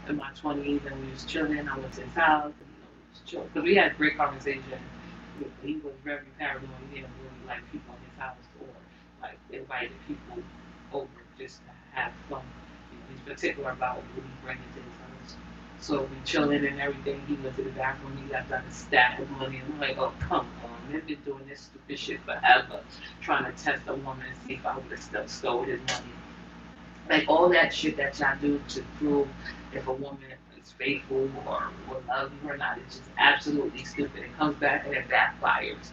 in my 20s, and we was chilling. I went to his house, and we was chilling because we had great conversation. He was very paranoid. He didn't really like people in his house or like invited people over just to have fun. He's particular about who he brings to his house. So we chilling and everything. He went to the bathroom. He got like a stack of money. And I'm like, oh, come on. They've been doing this stupid shit forever, trying to test a woman and see if I would have stole his money. Like all that shit that y'all do to prove if a woman is faithful or will love you or not, it's just absolutely stupid. It comes back and it backfires.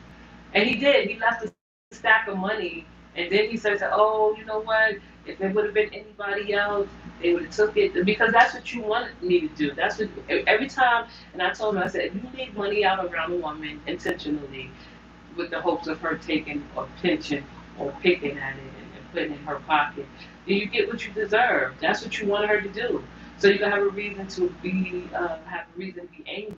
And he did. He left a stack of money, and then he says, "Oh, you know what? If it would have been anybody else, they would have took it because that's what you wanted me to do. That's what every time." And I told him, I said, "If you leave money out around a woman intentionally, with the hopes of her taking or pinching or picking at it and putting it in her pocket, then you get what you deserve. That's what you wanted her to do. So you can have a reason to be have a reason to be angry."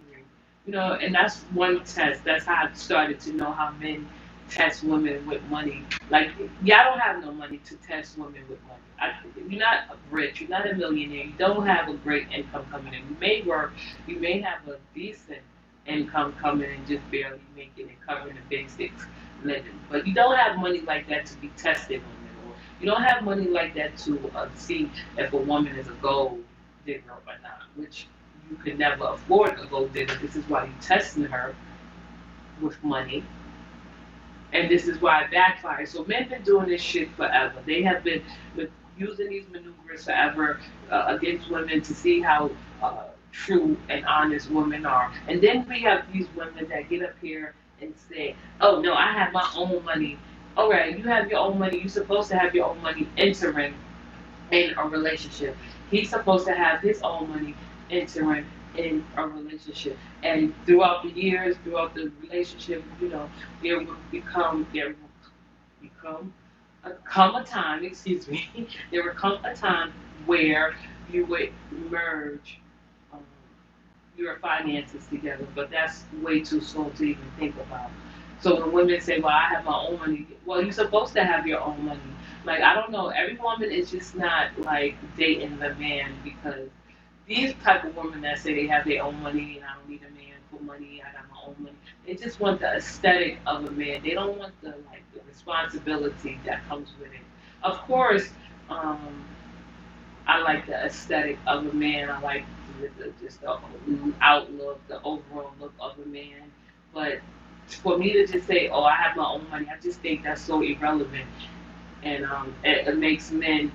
You know, and that's one test. That's how I started to know how men test women with money. Like, y'all don't have no money to test women with money. You're not rich. You're not a millionaire. You don't have a great income coming in. You may work. You may have a decent income coming in, just barely making it, covering the basics, living. But you don't have money like that to be tested on it, or you don't have money like that to see if a woman is a gold digger or not, which you could never afford a gold digger. This is why you're testing her with money. And this is why it backfires. So men have been doing this shit forever. They have been using these maneuvers forever against women to see how true and honest women are. And then we have these women that get up here and say, "Oh no, I have my own money." All right, you have your own money. You're supposed to have your own money entering in a relationship. He's supposed to have his own money entering in a relationship. And throughout the years, throughout the relationship, you know, there will come a time, excuse me, there will come a time where you would merge um, your finances together, but that's way too slow to even think about. So when women say, "Well, I have my own money," well, you're supposed to have your own money. Like, I don't know, every woman is just not like dating the man, because these type of women that say they have their own money and I don't need a man for money, I got my own money. They just want the aesthetic of a man. They don't want the responsibility that comes with it. Of course, um, I like the aesthetic of a man. I like just the outlook, the overall look of a man. But for me to just say, "Oh, I have my own money," I just think that's so irrelevant. And it makes men,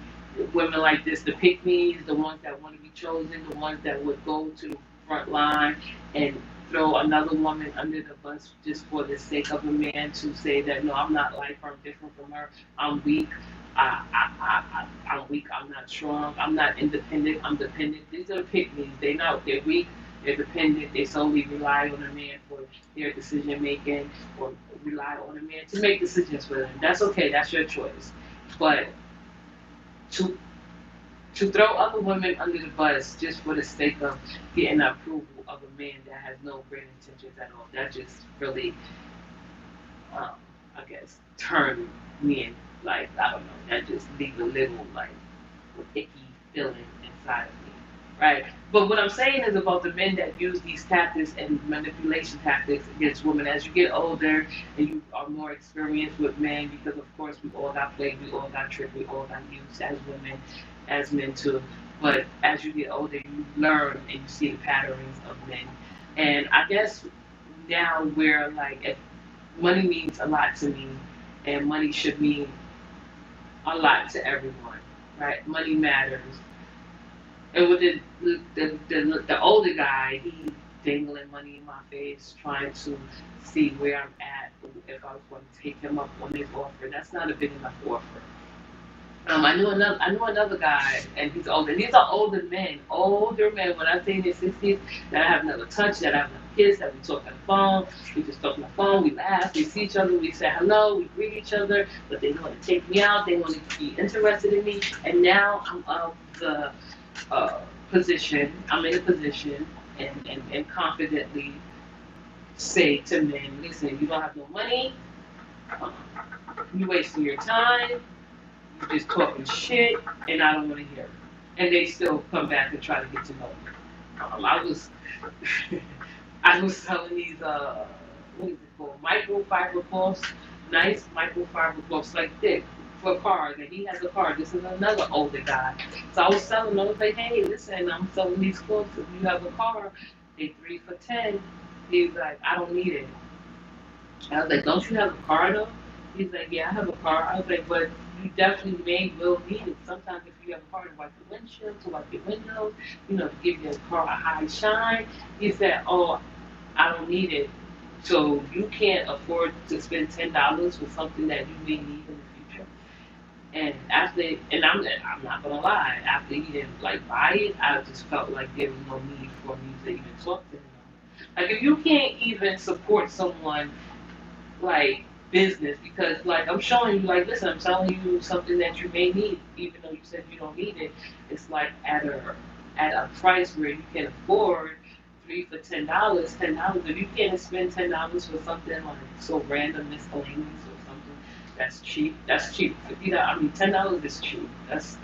women like this, the pick me's, the ones that want to be chosen, the ones that would go to the front line and throw another woman under the bus just for the sake of a man to say that, "No, I'm not like her, I'm different from her, I'm weak, I'm weak, I'm not strong, I'm not independent, I'm dependent." These are the pick me's. They're weak, they're dependent, they solely rely on a man for their decision making, or rely on a man to make decisions for them. That's okay, that's your choice. But to throw other women under the bus just for the sake of getting the approval of a man that has no great intentions at all, that just really, I guess, turned me in. Like, I don't know, that just leave a little, like, icky feeling inside of me, right? But what I'm saying is about the men that use these tactics and manipulation tactics against women. As you get older and you are more experienced with men, because of course we all got played, we all got tricked, we all got used as women, as men too. But as you get older, you learn and you see the patterns of men. And I guess now where like if money means a lot to me, and money should mean a lot to everyone, right? Money matters. And with the older guy, he dangling money in my face, trying to see where I'm at, if I was going to take him up on his offer. That's not a big enough offer. I knew another guy, and he's older. These are older men. When I say in their 60s, that I have never touched, that I have never kissed, that we talk on the phone. We just talk on the phone. We laugh. We see each other. We say hello. We greet each other. But they want to take me out. They want to be interested in me. And now I'm of the position. I'm in a position and confidently say to men, listen, you don't have no money. Um, you wasting your time, just talking shit, and I don't want to hear it. And they still come back and try to get to know me. I was, I was selling these, what is it called, microfiber cloths, nice microfiber cloths like thick for cars. And he has a car. This is another older guy. So I was selling them. I was like, hey, listen, I'm selling these clothes. If you have a car, they 3 for 10. He's like, I don't need it. I was like, don't you have a car though? He's like, yeah, I have a car. I was like, but you definitely will need it. Sometimes if you have a car to wipe the windshield, to wipe your windows, to give your car a high shine. He said, oh, I don't need it. So you can't afford to spend $10 for something that you may need in the future. And I'm not gonna lie, after he didn't like buy it, I just felt like there was no need for me to even talk to him. Like if you can't even support someone like business because like I'm showing you like listen I'm telling you something that you may need even though you said you don't need it. It's like at a price where you can afford 3 for $10. If you can't spend $10 for something like so random miscellaneous or something that's cheap. I mean $10 is cheap. That's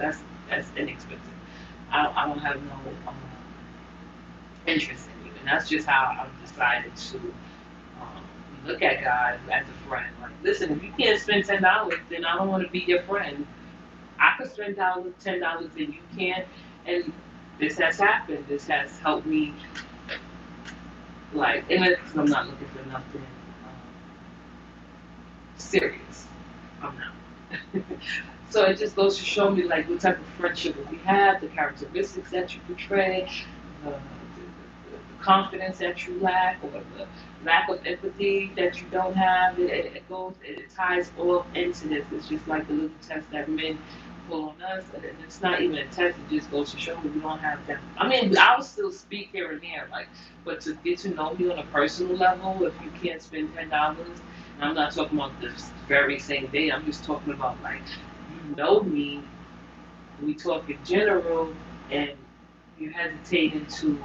inexpensive. I don't have no interest in you, and that's just how I've decided to um, look at God as a friend. Like, listen, if you can't spend $10, then I don't want to be your friend. I could spend $10, and you can't. And this has happened. This has helped me, like, and it's, I'm not looking for nothing serious. I'm not. So it just goes to show me, like, what type of friendship we have, the characteristics that you portray, the confidence that you lack, or the lack of empathy that you don't have. It ties all into this. It's just like the little test that men pull on us, and it's not even a test. It just goes to show that we don't have that. I mean, I'll still speak here and there, like, but to get to know me on a personal level, if you can't spend $10, and I'm not talking about this very same day. I'm just talking about like you know me. We talk in general, and you're hesitating to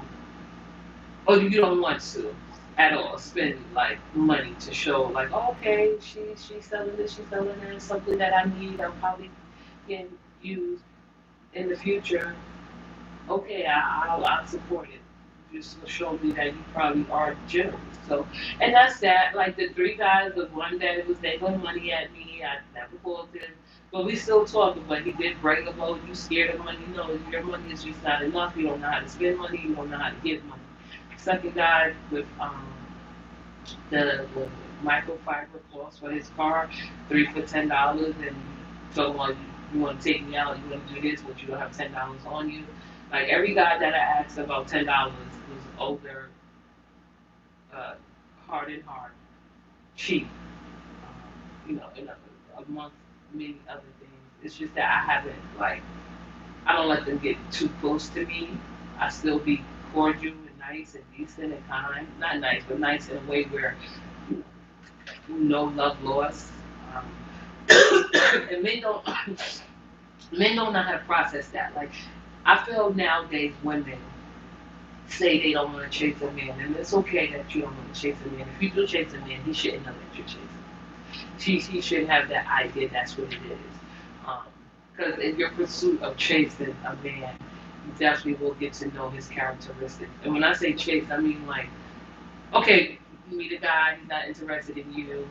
or you don't want to at all spend like money to show like okay she's selling this she's selling that something that I need I probably can use in the future. Okay, I'll support it. Just to show me that you probably are generous. So, and that's that. Like the 3 guys, the one that was dangling money at me, I never called him. But we still talking. But he did brag about you scared of money. Your money is just not enough. You don't know how to spend money. You don't know how to give money. Second guy with the microfiber cloths for his car, 3 for $10, and so on. You want to take me out, you want to do this, but you don't have $10 on you. Like every guy that I asked about $10 was older, hard and hard, cheap. In amongst many other things. It's just that I haven't like I don't let them get too close to me. I still be cordial and nice and decent and kind. Not nice, but nice in a way where you no love lost. Um, and men don't know how to process that. Like I feel nowadays women say they don't want to chase a man, and it's okay that you don't want to chase a man. If you do chase a man, he shouldn't know that you're chasing. He should have that idea that's what it is. Because in your pursuit of chasing a man, you definitely will get to know his characteristics. And when I say chase, I mean like, okay, you meet a guy, he's not interested in you,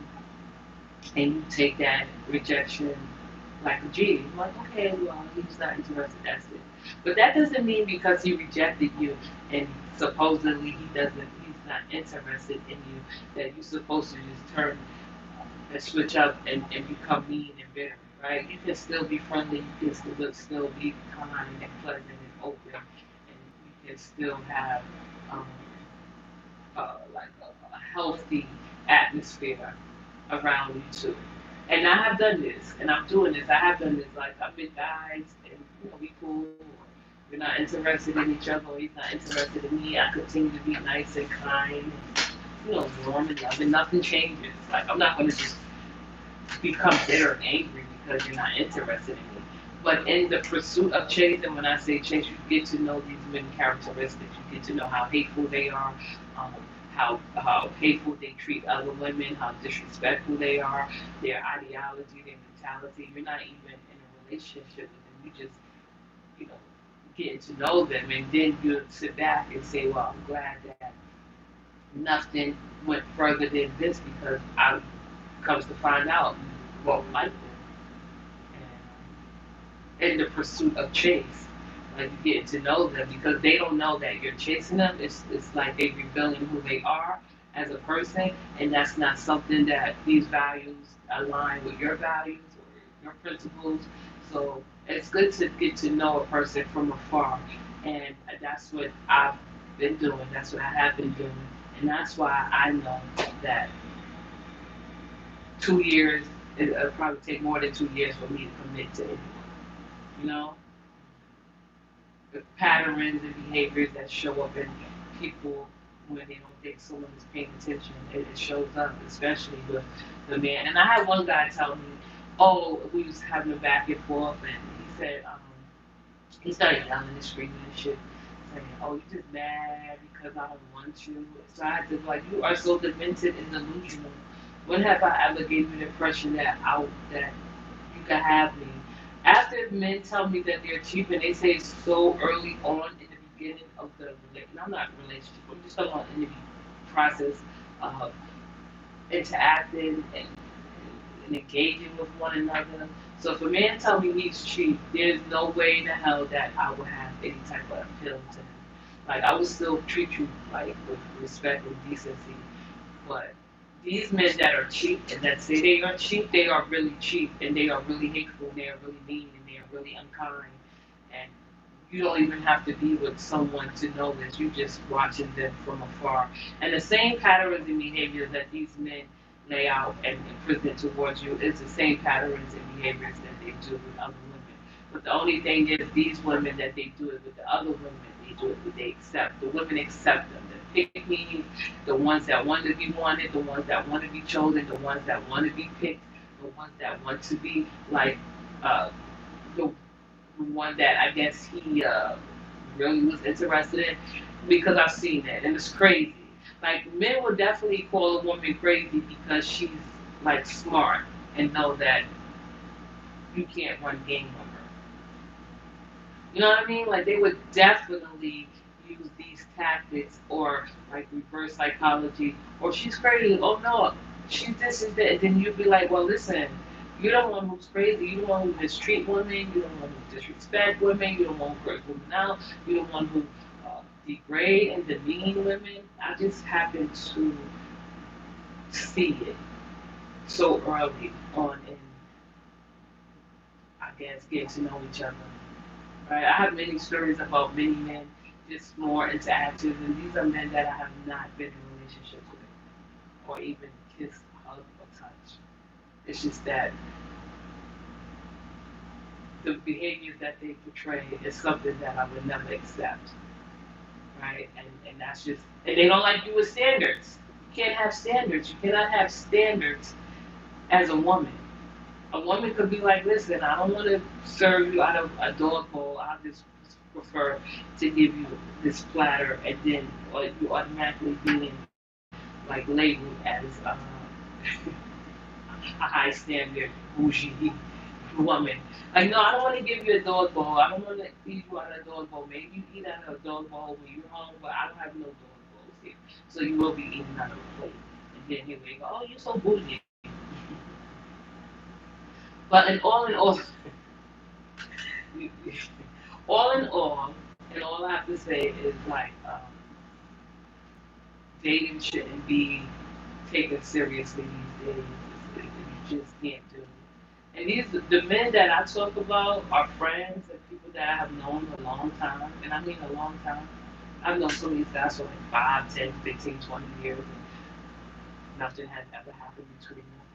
and you take that rejection like a G. Like, okay, well, he's not interested, that's it. But that doesn't mean because he rejected you and supposedly he's not interested in you, that you're supposed to just turn and switch up and become mean and bitter, right? You can still be friendly, you can still be kind and pleasant and open, and you can still have um, like a healthy atmosphere around you too. And I have done this, and I'm doing this. I have done this. Like I've been guys, and we cool. We're not interested in each other, or he's not interested in me. I continue to be nice and kind, warm and loving. Nothing changes. Like I'm not gonna just become bitter and angry because you're not interested in me. But in the pursuit of chase, and when I say chase, you get to know these men characteristics. You get to know how hateful they are, um, how hateful they treat other women, how disrespectful they are, their ideology, their mentality. You're not even in a relationship with them. You just, you know, getting to know them, and then you sit back and say, "Well, I'm glad that nothing went further than this because I comes to find out you won't like them." In the pursuit of chase. Like you getting to know them because they don't know that you're chasing them. It's like they revealing who they are as a person, and that's not something that these values align with your values or your principles. So it's good to get to know a person from afar, and that's what I've been doing. That's what I have been doing, and that's why I know that 2 years. It'll probably take more than 2 years for me to commit to anyone. You know, the patterns and behaviors that show up in people when they don't think someone is paying attention. It shows up, especially with the man. And I had one guy tell me, "Oh, we was having a back and forth," and he said, he started yelling and screaming and shit, saying, "Oh, you just mad because I don't want you." So I had to be like, "You are so demented and delusional. When have I ever gave you the impression that you can have me?" After men tell me that they're cheap and they say it's so early on in the beginning of the relationship, and I'm not in a relationship, I'm just talking about in the process of interacting and engaging with one another. So if a man tell me he's cheap, there's no way in the hell that I would have any type of appeal to him. Like I would still treat you like with respect and decency, but these men that are cheap and that say they are cheap, they are really cheap and they are really hateful and they are really mean and they are really unkind. And you don't even have to be with someone to know this. You just watching them from afar. And the same patterns and behaviors that these men lay out and present towards you is the same patterns and behaviors that they do with other women. But the only thing is these women that they do it with the other women, they do it with they accept. The women accept them. The pick me, the ones that want to be wanted, the ones that want to be chosen, the ones that want to be picked, the ones that want to be like uh, the one that I guess he really was interested in, because I've seen that and it's crazy. Like men will definitely call a woman crazy because she's like smart and know that you can't run game with her. You know what I mean? Like they would definitely use these tactics or like reverse psychology. Or she's crazy. Oh no, she's this is that. And then you'd be like, well, listen, you're the one who's crazy. You're the one who mistreat women. You're the one who disrespect women. You're the one who hurt women out. You're the one who degrade and demean women. I just happen to see it so early on in, I guess, getting to know each other. Right? I have many stories about many men just more interactive, and these are men that I have not been in relationships with, or even kissed, hug, or touch. It's just that the behaviors that they portray is something that I would never accept, right? And that's just, and they don't like you with standards. You can't have standards. You cannot have standards as a woman. A woman could be like, listen, I don't want to serve you out of a dog bowl. I just prefer to give you this platter, and then or you automatically being like labeled as a high standard bougie woman. Like, no, I don't want to give you a dog bowl. I don't want to feed you out of a dog bowl. Maybe you eat out of a dog bowl when you're home, but I don't have no dog bowls here. So you will be eating out of a plate. And then here we go, oh, you're so bougie. But in all, all in all, and all I have to say is like dating shouldn't be taken seriously these days. You just can't do it. And the men that I talk about are friends and people that I have known a long time, and I mean a long time. I've known some of these guys for like 5, 10, 15, 20 years, and nothing has ever happened between them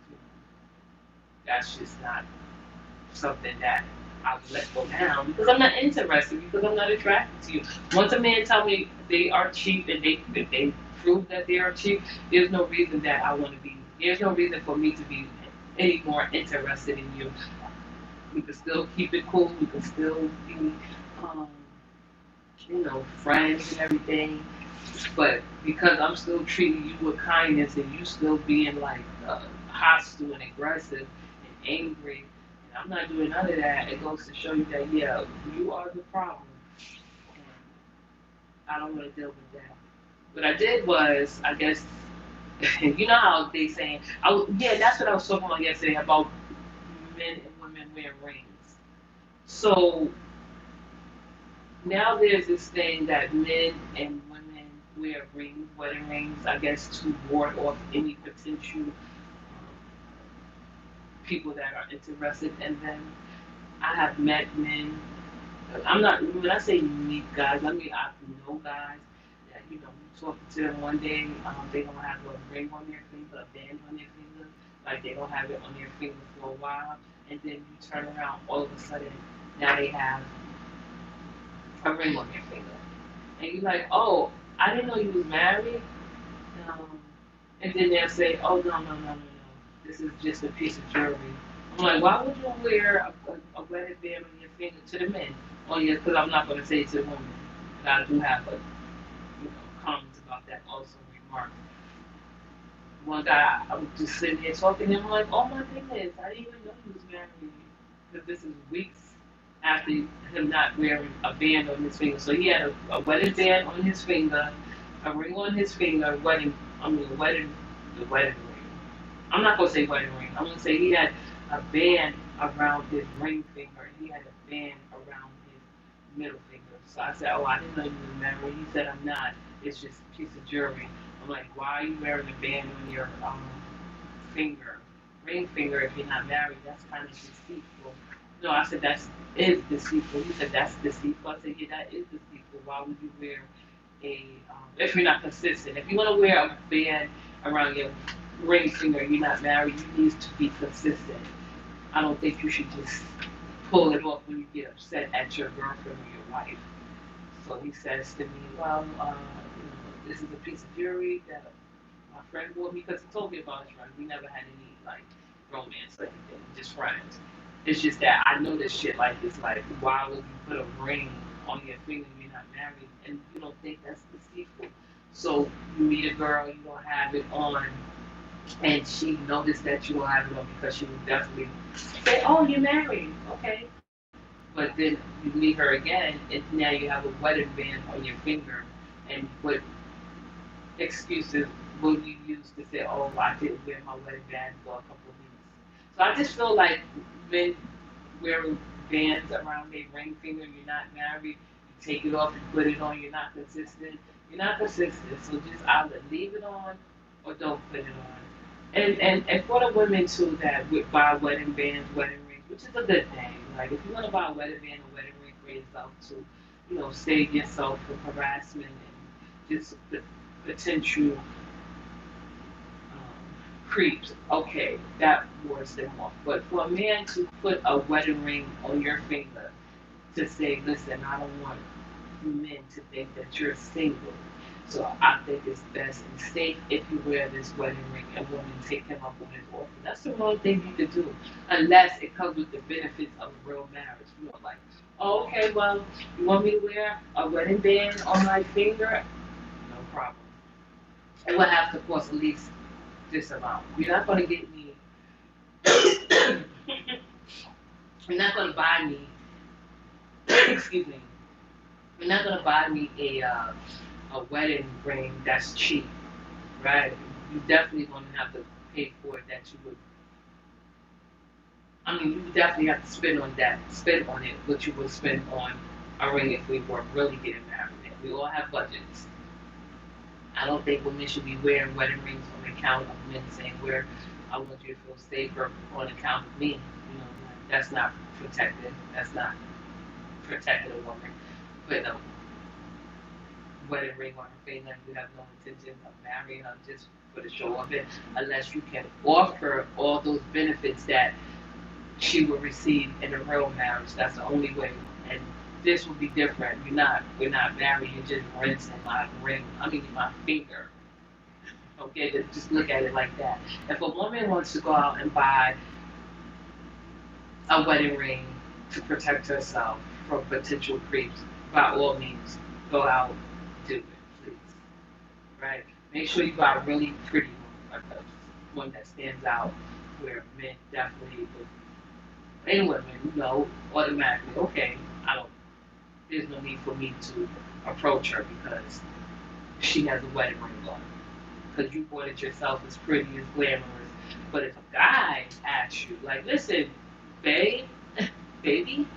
because, that's just not something that I would let go down because I'm not interested, because I'm not attracted to you. Once a man tell me they are cheap and they prove that they are cheap, there's no reason that I want to be. There's no reason for me to be any more interested in you. We can still keep it cool. We can still be, um, friends and everything. But because I'm still treating you with kindness and you still being like hostile and aggressive and angry, and I'm not doing none of that, it goes to show you that, yeah, you are the problem. And I don't want to deal with that. What I did was, I guess, you know how they saying, yeah, that's what I was talking about yesterday about men and women wearing rings. So now there's this thing that men and women wear rings, wedding rings, I guess, to ward off any potential people that are interested in them. I have met men. I'm not, when I say meet guys, I mean I know guys that, you talk to them one day, they don't have a ring on their finger, a band on their finger, like they don't have it on their finger for a while, and then you turn around, all of a sudden, now they have a ring on their finger. And you're like, oh, I didn't know you was married. Um, and then they'll say, oh, no, no, no, no, no. This is just a piece of jewelry. I'm like, why would you wear a wedding band on your finger to the men? Oh, yeah, because I'm not going to say it to the women. And I do have comments about that also remarks. One guy, I was just sitting there talking, and I'm like, oh my goodness, I didn't even know he was married. Because this is weeks after him not wearing a band on his finger. So he had a wedding band on his finger, a ring on his finger, the wedding ring. I'm not gonna say wedding ring. I'm gonna say he had a band around his ring finger, and he had a band around his middle finger. So I said, oh, I didn't know you were married. He said, I'm not. It's just a piece of jewelry. I'm like, why are you wearing a band on your finger, ring finger, if you're not married? That's kind of deceitful. No, I said, that is deceitful. He said, that's deceitful. I said, yeah, that is deceitful. Why would you wear if you're not consistent? If you want to wear a band around your ring finger and you're not married, you need to be consistent. I don't think you should just pull it off when you get upset at your girlfriend or your wife. So he says to me, well, this is a piece of jewelry that my friend bought me, because he told me about his friend. We never had any like romance or anything, just friends. It's just that I know this shit like this. Like, why would you put a ring on your finger when you're not married and you don't think that's deceitful? So you meet a girl, you don't have it on, and she noticed that you don't have it on, because she would definitely say, "Oh, you're married, okay." But then you meet her again, and now you have a wedding band on your finger, and what excuses will you use to say, "Oh, I didn't wear my wedding band for a couple of weeks"? So I just feel like men wearing bands around their ring finger, you're not married, you take it off and put it on, you're not consistent. You're not consistent, so just either leave it on or don't put it on. And for the women too that would buy wedding bands, wedding rings, which is a good thing. Like, if you want to buy a wedding band or wedding ring for yourself to, save yourself from harassment and just the potential creeps, okay, that wards them off. But for a man to put a wedding ring on your finger to say, listen, I don't want men to think that you're single. So I think it's best and safe if you wear this wedding ring and women take him up on his offer. That's the wrong thing you could do, unless it comes with the benefits of a real marriage. Like, oh, okay, well, you want me to wear a wedding band on my finger? No problem. It would have to cost at least this amount. You're not going to get me, you're not going to buy me, excuse me, you're not going to buy me a wedding ring that's cheap, right? You definitely going to have to pay for it that you would I mean, you definitely have to spend on it what you would spend on a ring if we were really getting married. And we all have budgets. I don't think women should be wearing wedding rings on account of men saying, "Where I want you to feel safer on account of me." You know, that's not protected. That's not protecting a woman. But no, wedding ring on her finger, and you have no intention of marrying her just for the show of it, unless you can offer all those benefits that she will receive in a real marriage. That's the only way. And this will be different. We're not married. You're just rinsing my ring. I mean, my finger. Okay, just look at it like that. If a woman wants to go out and buy a wedding ring to protect herself from potential creeps, by all means, go out, do it, please. Right? Make sure you buy a really pretty one, one that stands out, where men definitely would, and women, automatically, okay, I don't. There's no need for me to approach her because she has a wedding ring on. Because you bought it yourself, it's pretty, it's glamorous. But if a guy asks you, like, listen, babe, baby,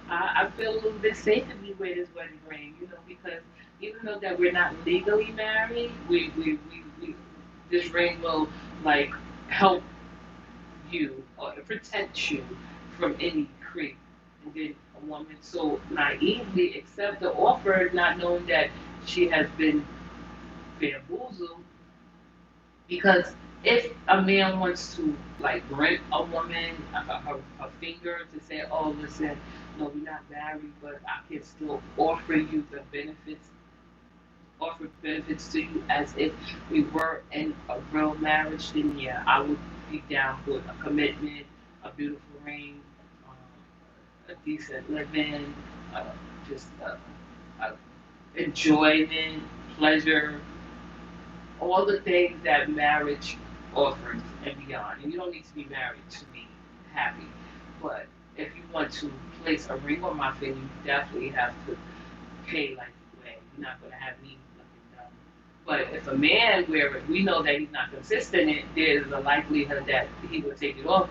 I feel a little bit safe if you wear this wedding ring, because even though that we're not legally married, we this ring will like help you or protect you from any creep. And then a woman so naively accept the offer, not knowing that she has been bamboozled. Because if a man wants to like rent a woman, her finger to say, "Oh, listen, no, we're not married, but I can still offer you the benefits, offer benefits to you as if we were in a real marriage," then yeah, I would be down for a commitment, a beautiful ring, a decent living, uh, just enjoyment, pleasure, all the things that marriage offers and beyond. And you don't need to be married to be happy. But if you want to place a ring on my finger, you definitely have to pay like you weigh. You're not going to have me looking dumb. But if a man where we know that he's not consistent, there's a likelihood that he will take it off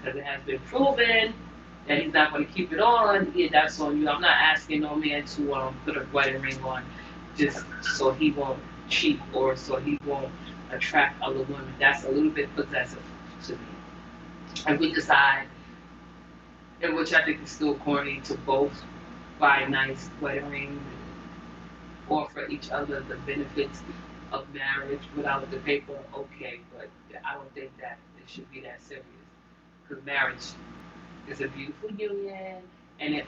because it has been proven that he's not going to keep it on. Yeah, that's on you. I'm not asking no man to put a wedding ring on just so he won't cheat or so he won't attract other women. That's a little bit possessive to me. And we decide, and which I think is still corny, to both buy nice wedding rings offer each other the benefits of marriage without the paper, okay, but I don't think that it should be that serious. Because marriage is a beautiful union and it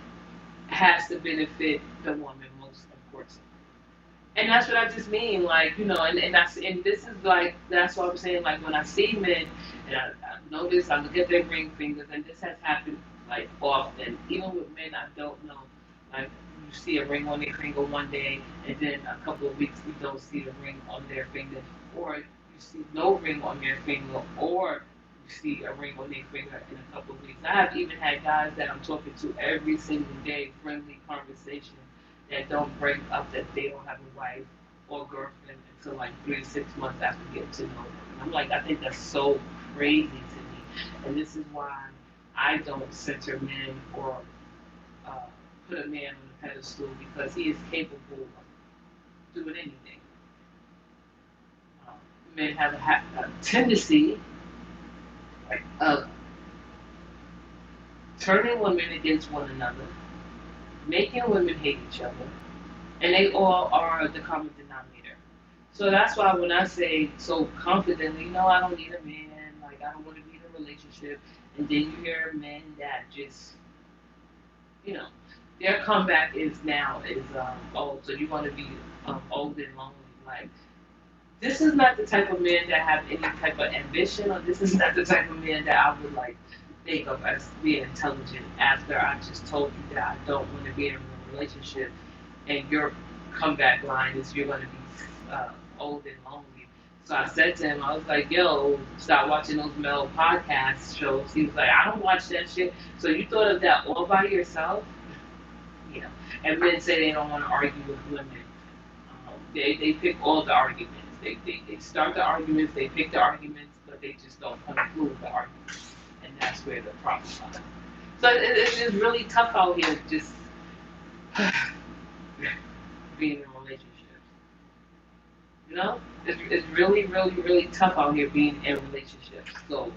has to benefit the woman most important. And that's what I just mean, like, and this is like, that's what I'm saying, like, when I see men, and I notice, I look at their ring fingers, and this has happened, like, often, even with men I don't know, like, you see a ring on their finger one day, and then a couple of weeks you don't see the ring on their finger, or you see no ring on their finger, or you see a ring on their finger in a couple of weeks. I have even had guys that I'm talking to every single day, friendly conversation, that don't bring up that they don't have a wife or girlfriend until like 3 to 6 months after getting to know them. And I'm like, I think that's so crazy to me. And this is why I don't censor men or uh, put a man on a pedestal because he is capable of doing anything. Um, Men have a tendency of turning women against one another, making women hate each other, and they all are the common denominator. So that's why when I say so confidently, no, I don't need a man, like I don't want to be in a relationship, and then you hear men that just, you know, their comeback is oh, so you want to be old and lonely, like this is not the type of men that have any type of ambition, or this is not the type of men that I would like think of as being intelligent after I just told you that I don't want to be in a relationship and your comeback line is you're going to be old and lonely. So I said to him, I was like, yo, stop watching those male podcast shows. He was like, I don't watch that shit. So you thought of that all by yourself? Yeah. And men say they don't want to argue with women. They pick all the arguments. They start the arguments, they pick the arguments, but they just don't conclude the arguments. And that's where the problem lies. So it's just really tough out here, just being in relationships. You know, it's really, really, really tough out here being in relationships. So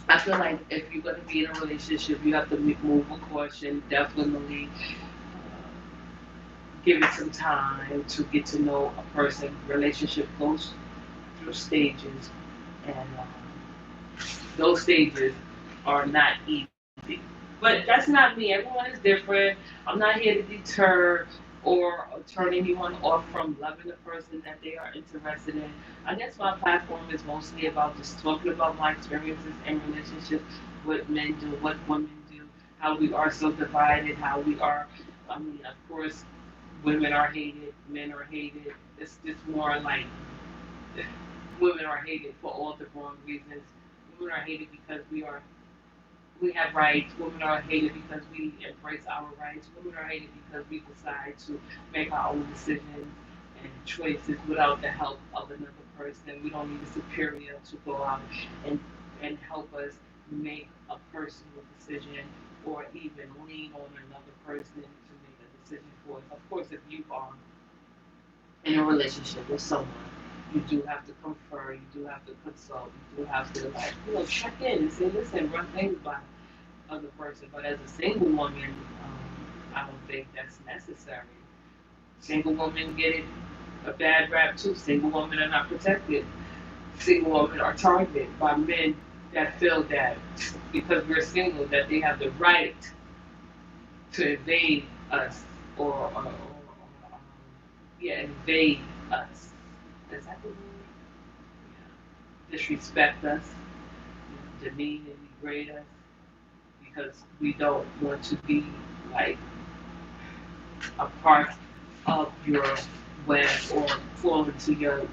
I feel like if you're going to be in a relationship, you have to move with caution. Definitely give it some time to get to know a person. Relationship goes through stages, and those stages are not easy. But that's not me. Everyone is different. I'm not here to deter or turn anyone off from loving the person that they are interested in. I guess my platform is mostly about just talking about my experiences in relationships, what men do, what women do, how we are so divided, how we are. I mean, of course, women are hated, men are hated. It's just more like women are hated for all the wrong reasons. Women are hated because we have rights. Women are hated because we embrace our rights. Women are hated because we decide to make our own decisions and choices without the help of another person. We don't need a superior to go out and help us make a personal decision or even lean on another person to make a decision for us. Of course, if you are in a relationship with someone, you do have to confer, you do have to consult, you do have to check in and say, listen, run things by other person. But as a single woman, I don't think that's necessary. Single women get it a bad rap too. Single women are not protected. Single women are targeted by men that feel that because we're single that they have the right to invade us or yeah, invade us. Is that the word? Yeah. Disrespect us, demean and degrade us because we don't want to be like a part of your web or fall into your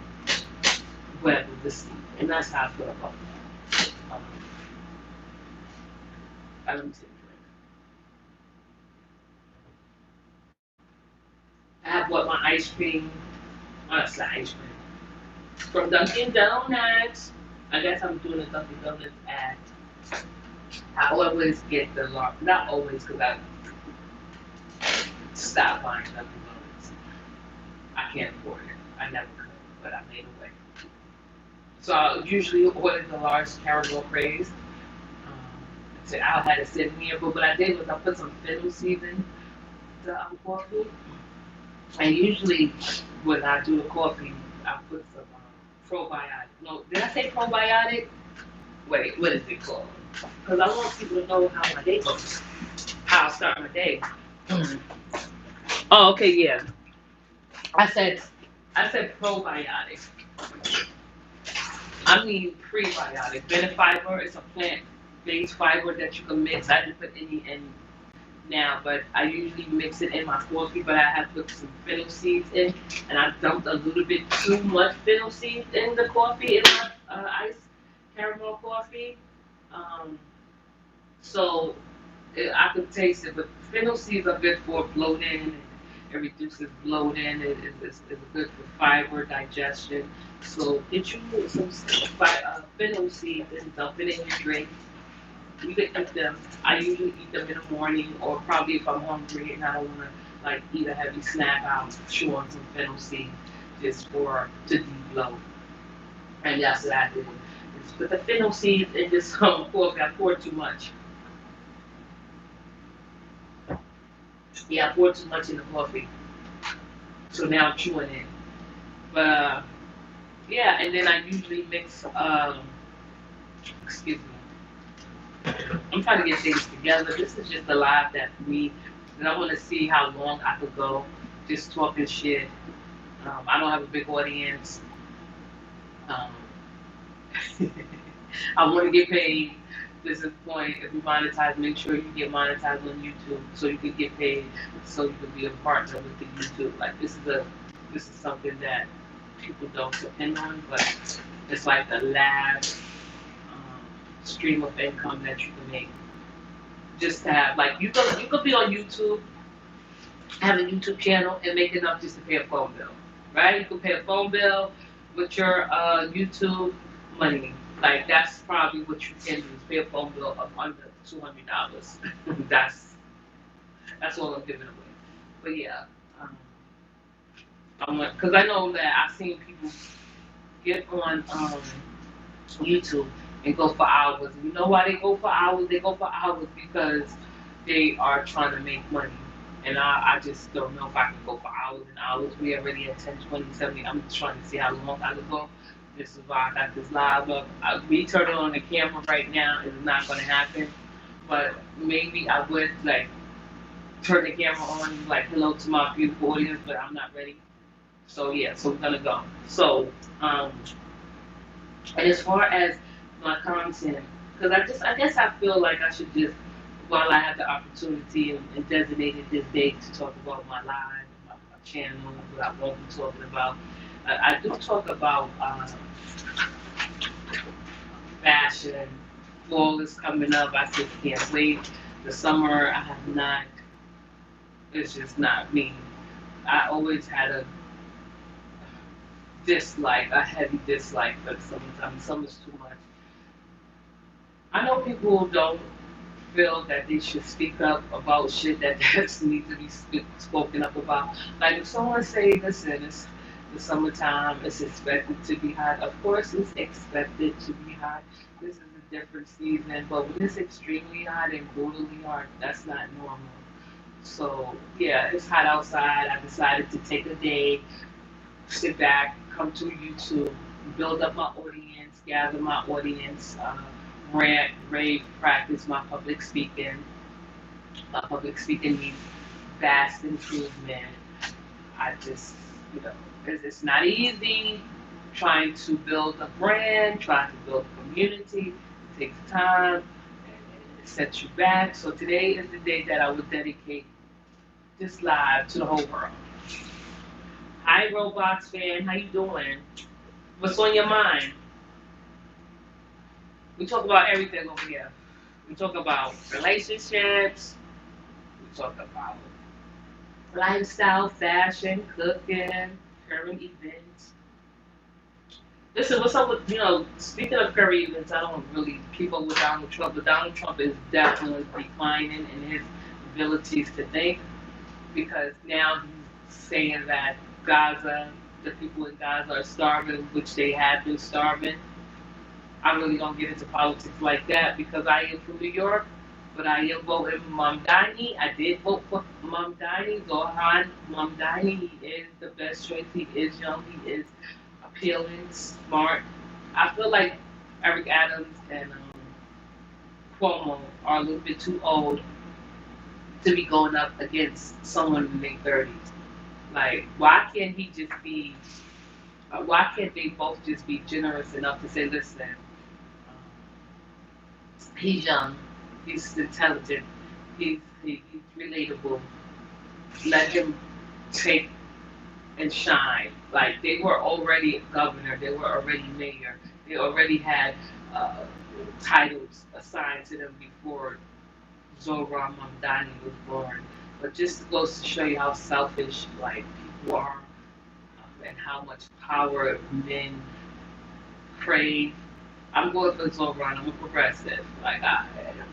web of deceit. And that's how I feel about that. I don't take drink. I have what my ice cream, it's not ice cream, from Dunkin' Donuts. I guess I'm doing a Dunkin' Donuts ad. I always get the large, not always because I stopped buying Dunkin' Donuts. I can't afford it. I never could, but I made a way. So I usually order the large caramel craze. So I had it sitting here, but what I did was I put some fennel seeds in the coffee. And usually when I do the coffee, I put some probiotic. No, did I say probiotic? Wait, what is it called? Because I want people to know how my day goes, how I start my day. Oh, okay, yeah. I said, I said probiotic. I mean prebiotic. Beta fiber is a plant-based fiber that you can mix. I didn't put any in now, but I usually mix it in my coffee. But I have put some fennel seeds in, and I dumped a little bit too much fennel seeds in the coffee in my iced caramel coffee. Um, so I could taste it. But fennel seeds are good for bloating. It reduces bloating. It's good for fiber digestion. So get you some fennel seeds and dump it in your drink. You can eat them. I usually eat them in the morning, or probably if I'm hungry and I don't want to eat a heavy snack, I'll chew on some fennel seed just for to de-bloat. And that's what I did. Just put the fennel seeds in this coffee. I poured too much. Yeah, I poured too much in the coffee, so now I'm chewing it. But yeah, and then I usually mix. Excuse me. I'm trying to get things together. This is just a live that for me, and I want to see how long I could go just talking shit. I don't have a big audience. Um, I want to get paid. This is the point. If you monetize, make sure you get monetized on YouTube so you can get paid, so you can be a partner with the YouTube. This is something that people don't depend on, but it's like the last stream of income that you can make. Just to have you could be on YouTube, have a YouTube channel, and make enough just to pay a phone bill, right? You can pay a phone bill with your YouTube money. Like that's probably what you can do is pay a phone bill of under $200. that's that's all I'm giving away. But yeah, um, I'm because I know that I've seen people get on YouTube and go for hours. And you know why they go for hours? They go for hours because they are trying to make money. And I just don't know if I can go for hours and hours. We already at 10, 20, 70. I'm just trying to see how long I can go. This is why I got this live up. Me turning on the camera right now is not going to happen. But maybe I would like turn the camera on, like hello to my beautiful audience, but I'm not ready. So yeah, so we're gonna go. So um, and as far as my content, because I guess I feel like I should just, while I have the opportunity and designated this day to talk about my live, my channel, what I won't be talking about. I do talk about fashion. Fall is coming up. I just can't wait. The summer, I have not. It's just not me. I always had a dislike, a heavy dislike for summertime. Summer's too much. I know people who don't feel that they should speak up about shit that doesn't need to be spoken up about. Like if someone say, listen, it's the summertime, it's expected to be hot. Of course, it's expected to be hot. This is a different season, but when it's extremely hot and brutally hot, that's not normal. So yeah, it's hot outside. I decided to take a day, sit back, come to YouTube, build up my audience, gather my audience, rant, rave, practice my public speaking. My public speaking needs vast improvement. I just, you know, it's not easy trying to build a brand, trying to build a community. It takes time, and it sets you back. So today is the day that I would dedicate this live to the whole world. Hi, Roblox fan. How you doing? What's on your mind? We talk about everything over here. We talk about relationships. We talk about lifestyle, fashion, cooking, current events. Listen, what's up with, speaking of current events, I don't really keep up with Donald Trump, but Donald Trump is definitely declining in his abilities to think because now he's saying that Gaza, the people in Gaza are starving, which they have been starving. I really don't get into politics like that because I am from New York, but I am voting Mamdani. I did vote for Mamdani, Zohan Mamdani. He is the best choice. He is young. He is appealing, smart. I feel like Eric Adams and Cuomo are a little bit too old to be going up against someone in their 30s. Like, why can't he just be, why can't they both just be generous enough to say, listen, he's young, he's intelligent, he's relatable. Let him take and shine. Like they were already governor, they were already mayor, they already had uh, titles assigned to them before Zohran Mamdani was born. But just goes to show you how selfish like people are and how much power men crave. I'm going for Zoran. I'm a progressive.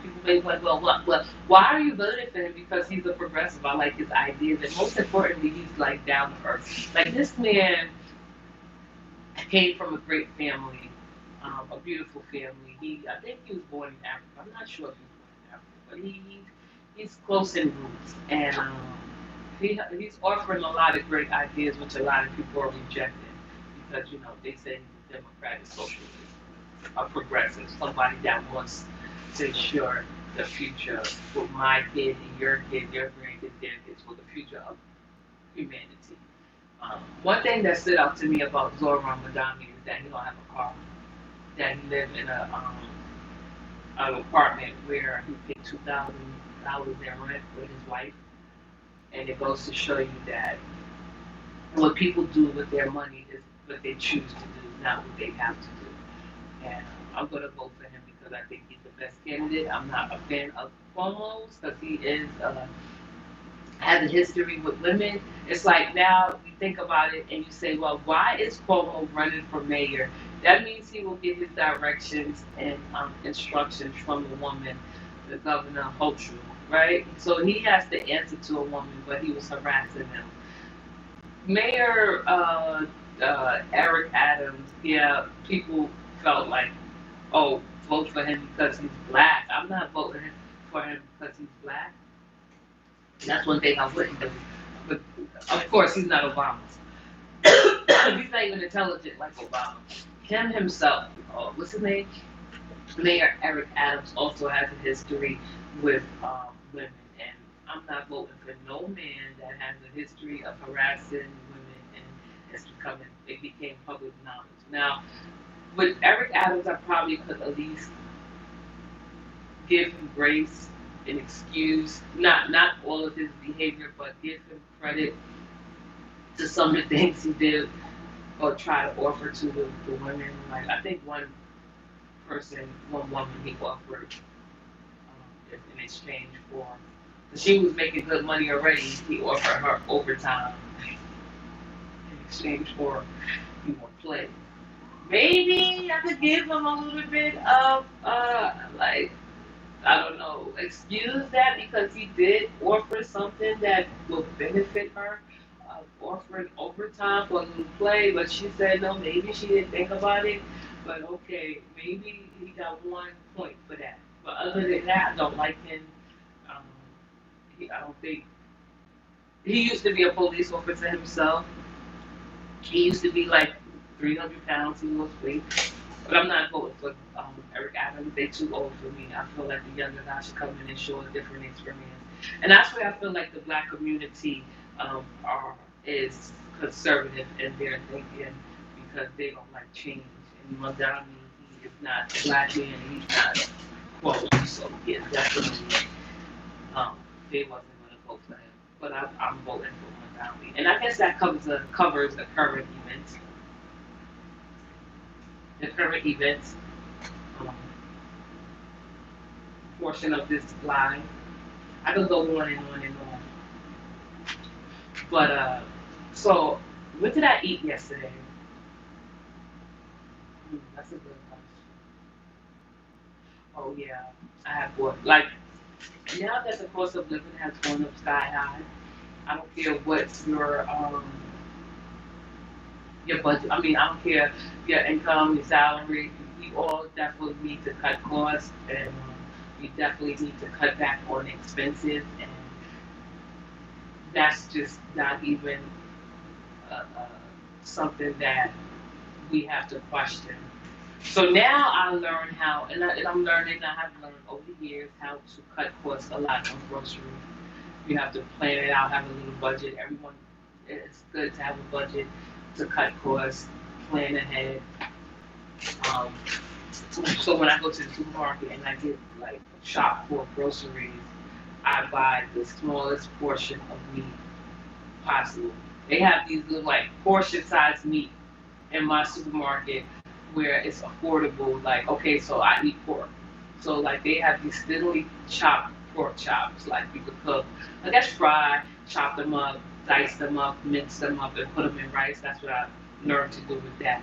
People may be like, well, what? Well, why are you voting for him? Because he's a progressive. I like his ideas, and most importantly, he's like down to earth. Like this man came from a great family, a beautiful family. I think he was born in Africa. I'm not sure if he was born in Africa, but he's close in roots, and he's offering a lot of great ideas, which a lot of people are rejecting because they say he's a democratic socialist, a progressive, somebody that wants to ensure the future for my kid and your grandkids, their kids, for the future of humanity. One thing that stood out to me about Zoran Madami is that he don't have a car. That he lived in an apartment where he paid $2,000 in rent with his wife, and it goes to show you that what people do with their money is what they choose to do, not what they have to do. And I'm going to vote for him because I think he's the best candidate. I'm not a fan of Cuomo's because he is has a history with women. It's like now you think about it and you say, well, why is Cuomo running for mayor That means he will get his directions and instructions from the woman, the governor Hochul, right? So he has to answer to a woman, but he was harassing them. Mayor Eric Adams, yeah, people felt like, oh, vote for him because he's black. I'm not voting for him because he's black. That's one thing I wouldn't do. But of course, he's not Obama. He's not even intelligent like Obama. Him himself, what's his name? Mayor Eric Adams also has a history with women, and I'm not voting for no man that has a history of harassing women, and it became public knowledge. Now, with Eric Adams, I probably could at least give him grace and excuse, not all of his behavior, but give him credit to some of the things he did or try to offer to the women. Like I think one woman he offered in exchange for, she was making good money already. He offered her overtime in exchange for play. Maybe I could give him a little bit of like I don't know, excuse that because he did offer something that will benefit her, offering overtime for a little play, but she said no, maybe she didn't think about it, but okay, maybe he got 1 point for that. But other than that, I don't like him. Um, I don't think he used to be a police officer himself. He used to be like 300 pounds. He was weight. But I'm not voting for Eric Adams. They too old for me. I feel like the younger guys should come in and show a different experience. And that's where I feel like the black community is conservative in their thinking because they don't like change. And Mondani, he is not a black man. He's not quote. So yeah, definitely they wasn't going to vote for him. But I'm voting for Mondani. And I guess that covers the current events. The current events um, portion of this live. I could go on and on and on. But so what did I eat yesterday? That's a good question. Oh yeah, I have what like now that the cost of living has gone up sky high. I don't care what your budget. I mean, I don't care your income, your salary. We all definitely need to cut costs, and we definitely need to cut back on expenses. And that's just not even something that we have to question. So now I learn how, and I'm learning. I have learned over the years how to cut costs a lot on groceries. You have to plan it out, have a little budget. Everyone, it's good to have a budget to cut costs, plan ahead. Um, so when I go to the supermarket and I get like shop for groceries, I buy the smallest portion of meat possible. They have these little like portion sized meat in my supermarket where it's affordable. Like okay, so I eat pork, so like they have these thinly chopped pork chops, like you could cook. I guess fry, chop them up, dice them up, mince them up, and put them in rice. That's what I learned to do with that.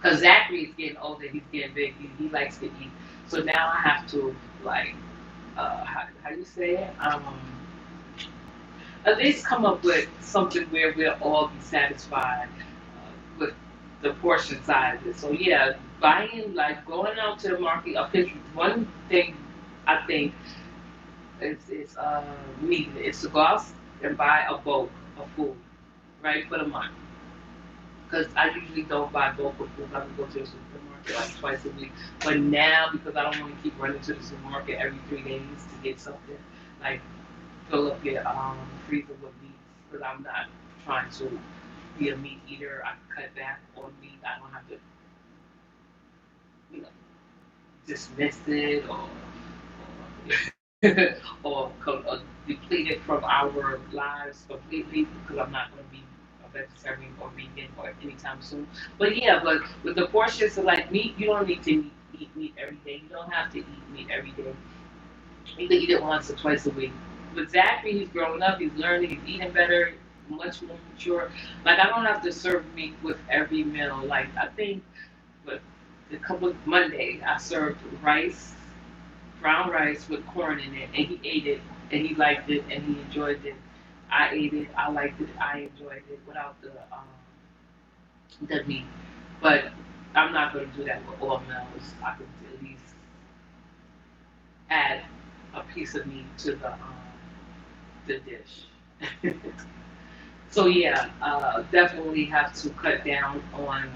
Because Zachary is getting older, he's getting big, he likes to eat. So now I have to like, how you say it? At least come up with something where we'll all be satisfied with the portion sizes. So yeah, buying like going out to the market. Okay, one thing I think is needed is to go out and buy a bulk of food, right, for the month. Because I usually don't buy bulk of food. I can go to the supermarket like twice a week. But now, because I don't want to keep running to the supermarket every 3 days to get something, like fill up your freezer with meat. Because I'm not trying to be a meat eater. I can cut back on meat. I don't have to, you know, dismiss it or deplete it from our lives completely because I'm not going to be a vegetarian or vegan or anytime soon. But yeah, but with the portions of like meat, you don't need to eat meat every day. You don't have to eat meat every day. You can eat it once or twice a week. With Zachary, he's growing up, he's learning, he's eating better. much more mature. Like I don't have to serve meat with every meal. Like I think with a couple of Monday I served rice, brown rice with corn in it, and he ate it and he liked it and he enjoyed it. I ate it, I liked it, I enjoyed it without the meat. But I'm not going to do that with all meals. I could at least add a piece of meat to the dish. So yeah, definitely have to cut down on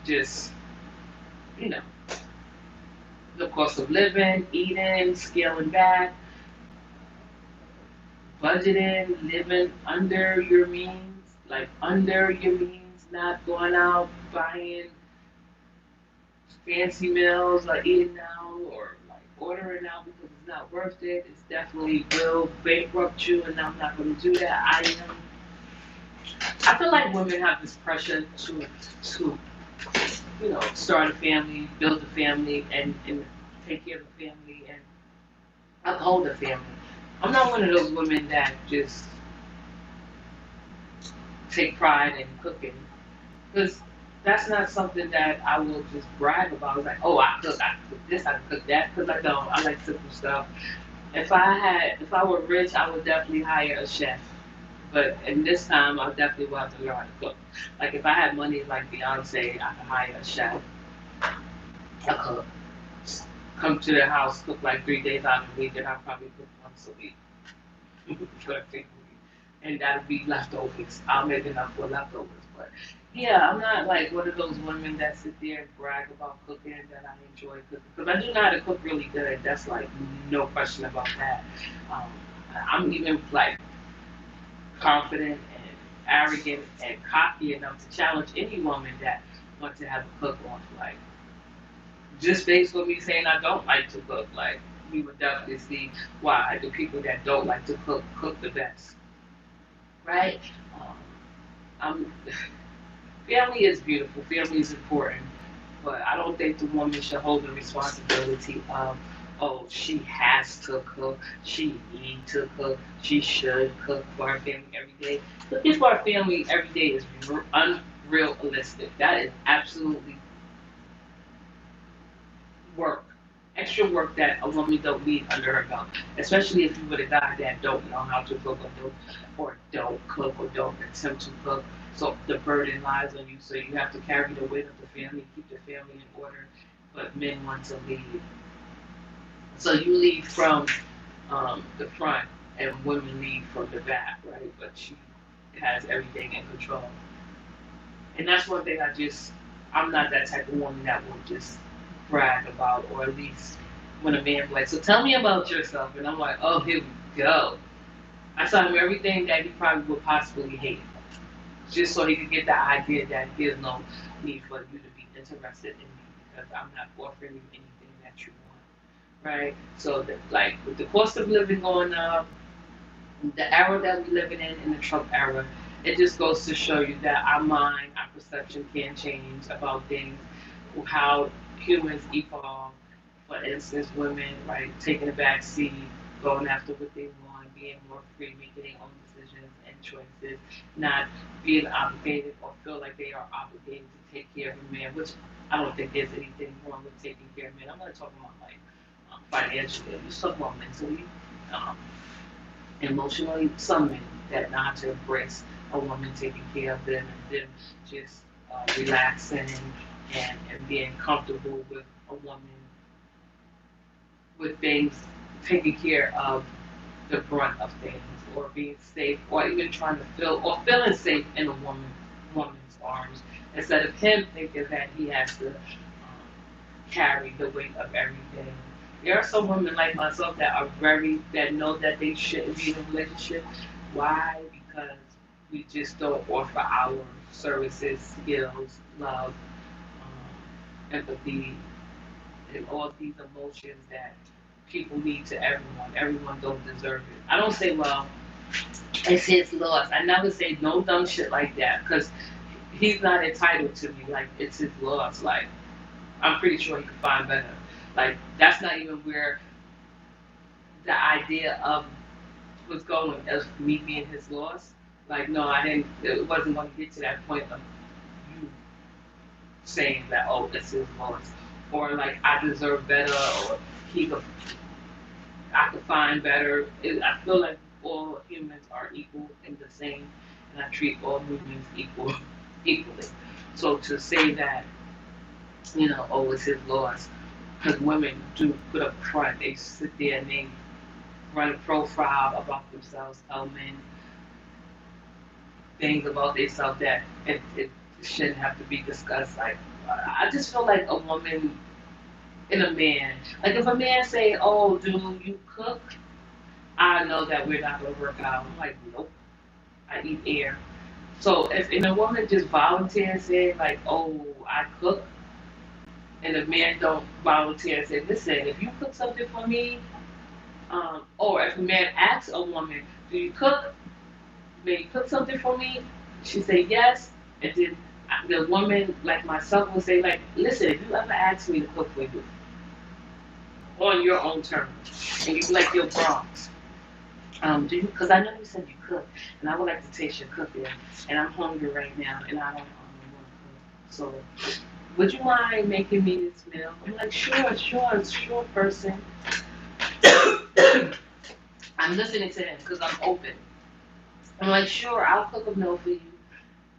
just you know the cost of living, eating, scaling back, budgeting, living under your means, like under your means, not going out buying fancy meals or eating out or like ordering out because it's not worth it. It's definitely will bankrupt you, and I'm not going to do that. I feel like women have this pressure to start a family, build a family, and take care of a family and uphold a family. I'm not one of those women that just take pride in cooking because that's not something that I will just brag about. It's like, oh, I cook this, I cook that, because I don't. I like simple stuff. If I were rich, I would definitely hire a chef. But in this time, I definitely will have to learn how to cook. Like if I had money like Beyonce, I could hire a chef, a cook, come to their house, cook like 3 days out of the week, and I'll probably cook once a week for the family. And that'd be leftovers. I'll make enough for leftovers. But yeah, I'm not like one of those women that sit there and brag about cooking that I enjoy cooking. Because I do know how to cook really good. That's like no question about that. Um, I'm even like confident and arrogant and cocky enough to challenge any woman that wants to have a cook on. Like just based on me saying I don't like to cook, like we would definitely see why the people that don't like to cook the best, right? Um, I'm, family is beautiful. Family is important, but I don't think the woman should hold the responsibility of, oh, she has to cook, she need to cook, she should cook for her family every day. Cooking for our family every day is unrealistic. That is absolutely work, extra work that a woman don't need under her belt, especially if you with a guy that don't know how to cook or don't cook or don't attempt to cook. So the burden lies on you. So you have to carry the weight of the family, keep the family in order. But men want to lead. So you lead from the front, and women lead from the back, right? But she has everything in control. And that's one thing I'm not that type of woman that will just brag about, or at least when a man like, so tell me about yourself. And I'm like, oh, here we go. I tell him everything that he probably would possibly hate, just so he could get the idea that there's no need for you to be interested in me because I'm not offering you anything that you want, right? So, like, with the cost of living going up, the era that we're living in the Trump era, it just goes to show you that our mind, our perception can change about things, how humans evolve. For instance, women, right, taking a back seat, going after what they want, being more free, making their own decisions and choices, not being obligated or feel like they are obligated to take care of a man, which I don't think there's anything wrong with taking care of men. I'm not talking about like financially, I'm just talking about mentally. Um, Emotionally, some men that not to embrace a woman taking care of them and them just relaxing and being comfortable with a woman with things taking care of the brunt of things or being safe or even trying to feel or feeling safe in a woman's arms instead of him thinking that he has to carry the weight of everything. There are some women like myself that know that they shouldn't be in a relationship. Why? Because we just don't offer our services, skills, love, empathy, and all these emotions that people need to everyone. Everyone don't deserve it. I don't say, well, it's his loss. I never say no dumb shit like that because he's not entitled to me. Like, it's his loss. Like, I'm pretty sure he could find better. Like, that's not even where the idea of was going as me being his loss. Like, no, I didn't. It wasn't going to get to that point of you saying that, oh, this is Lois, or like I deserve better, or he could, I could find better. I feel like all humans are equal and the same, and I treat all humans equally. So to say that, oh, it's his loss, because women do put up front, they sit there and they run a profile about themselves, tell men things about themselves that it shouldn't have to be discussed. Like, I just feel like a woman and a man, like if a man say, "Oh, do you cook?" I know that we're not gonna work out. I'm like, nope, I eat air. So if and a woman just volunteers say like, "Oh, I cook," and the man don't volunteer and say, "Listen, if you cook something for me," or if a man asks a woman, "Do you cook? May you cook something for me?" She say yes, and then the woman like myself will say like, "Listen, if you ever ask me to cook for you on your own terms, and you like your Bronx, do you? Because I know you said you cook, and I would like to taste your cooking, and I'm hungry right now, and I don't want to cook. So, would you mind making me this meal?" I'm like, "Sure, sure, sure, person." I'm listening to him because I'm open. I'm like, "Sure, I'll cook a meal for you.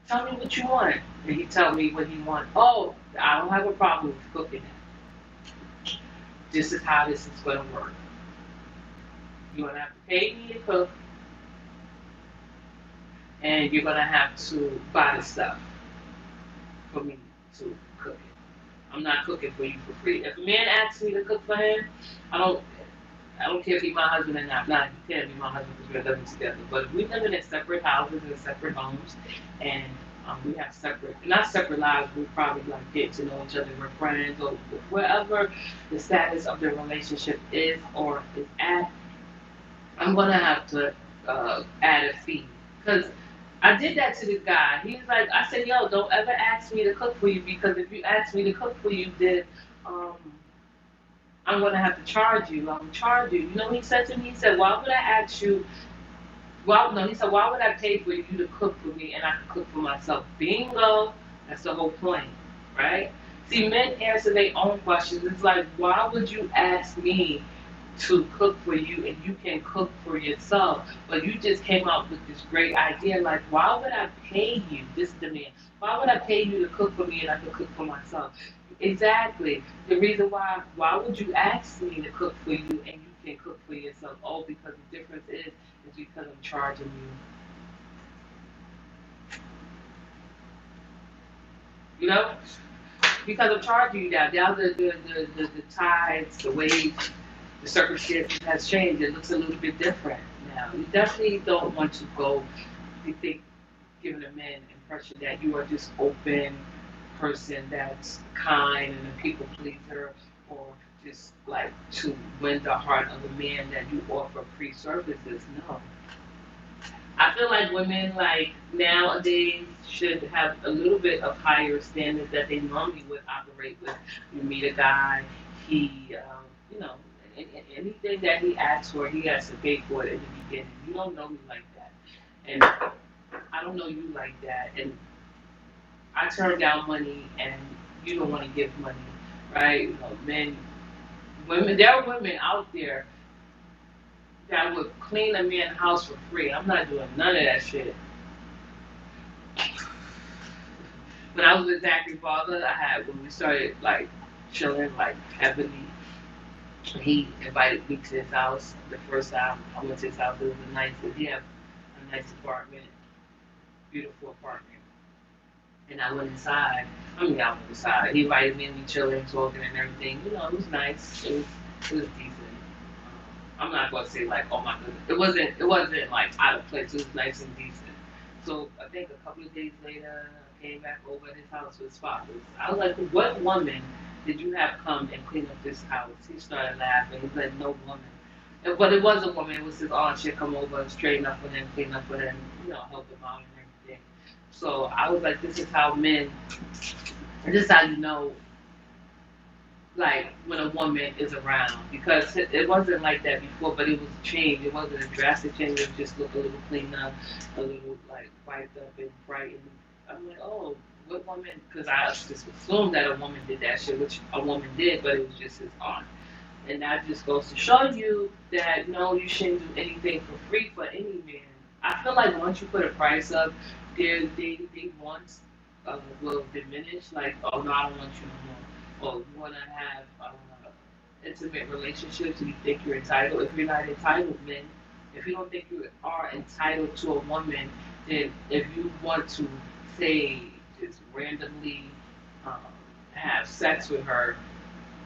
Tell me what you want." And he tell me what he want. "Oh, I don't have a problem with cooking it. This is how this is going to work. You're going to have to pay me to cook, and you're going to have to buy the stuff for me to cook it. I'm not cooking for you for free. If a man asks me to cook for him, I don't I don't care if he's my husband or not. Nah, he can't be my husband because we're living together. But if we living in separate houses and separate homes, and we have separate, not separate lives, we probably like get to know each other. We're friends or wherever the status of the relationship is or is at. I'm gonna have to add a fee because I did that to this guy. He's like, I said, "Yo, don't ever ask me to cook for you because if you ask me to cook for you, then um, I'm gonna have to charge you. I'm gonna charge you." You know what he said to me? He said, "Why would I ask you?" Well, no, he said, "Why would I pay for you to cook for me and I can cook for myself?" Bingo. That's the whole point, right? See, men answer their own questions. It's like, why would you ask me to cook for you and you can cook for yourself? But you just came up with this great idea. Like, why would I pay you? This is the man. Why would I pay you to cook for me and I can cook for myself? Exactly. The reason why would you ask me to cook for you and you can cook for yourself? Oh, because the difference is because I'm charging you. You know? Because I'm charging you that. Now the tides, the waves, the circumstances has changed. It looks a little bit different now. You definitely don't want to go, you think, giving a man impression that you are this open person that's kind and a people pleaser or just like to win the heart of a man that you offer free services. No. I feel like women like nowadays should have a little bit of higher standards that they normally would operate with. You meet a guy, he, you know, anything that he asks for, he has to pay for it in the beginning. You don't know me like that, and I don't know you like that, and I turn down money, and you don't want to give money, right? You know, men, women, there are women out there that would clean a man's house for free. I'm not doing none of that shit. When I was with Zachary father, I had when we started like chilling like heavily. He invited me to his house. The first time I went to his house, it was a nice. He had a nice apartment, beautiful apartment. And I went inside. I mean, I went inside. He invited me and we chilling, talking, and everything. You know, it was nice. It was decent. I'm not gonna say like, oh my goodness. It wasn't like out of place. It was nice and decent. So I think a couple of days later, I came back over at his house with spotless. I was like, what woman did you have come and clean up this house? He started laughing. He said, no woman. But it was a woman. It was his aunt. She'd come over and straighten up for him, clean up for him, help him out and everything. So I was like, this is how men, this is how you know like when a woman is around, because it wasn't like that before, but it was a change. It wasn't a drastic change. It just looked a little cleaned up, a little like wiped up and bright. And I'm like, oh, what woman? Because I just assumed that a woman did that shit, which a woman did, but it was just his art. And that just goes to show you that no, you shouldn't do anything for free for any man. I feel like once you put a price up, they want will diminish. Like, oh no, I don't want you no more. Or you want to have intimate relationships and you think you're entitled. If you're not entitled, men, if you don't think you are entitled to a woman, then if you want to say just randomly um, have sex with her,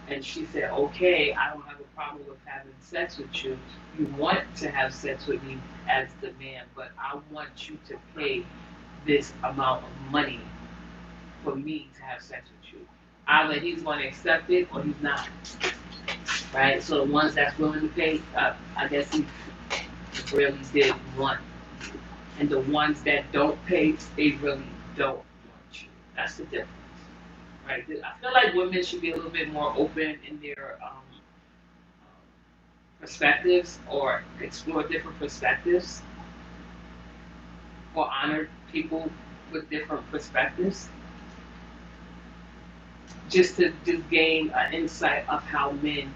and she said, okay, I don't have a problem with having sex with you. You want to have sex with me as the man, but I want you to pay this amount of money for me to have sex with you. Either he's going to accept it or he's not, right? So the ones that's willing to pay, I guess he really did want. And the ones that don't pay, they really don't want you. That's the difference, right? I feel like women should be a little bit more open in their perspectives, or explore different perspectives, or honor people with different perspectives, just to just gain an insight of how men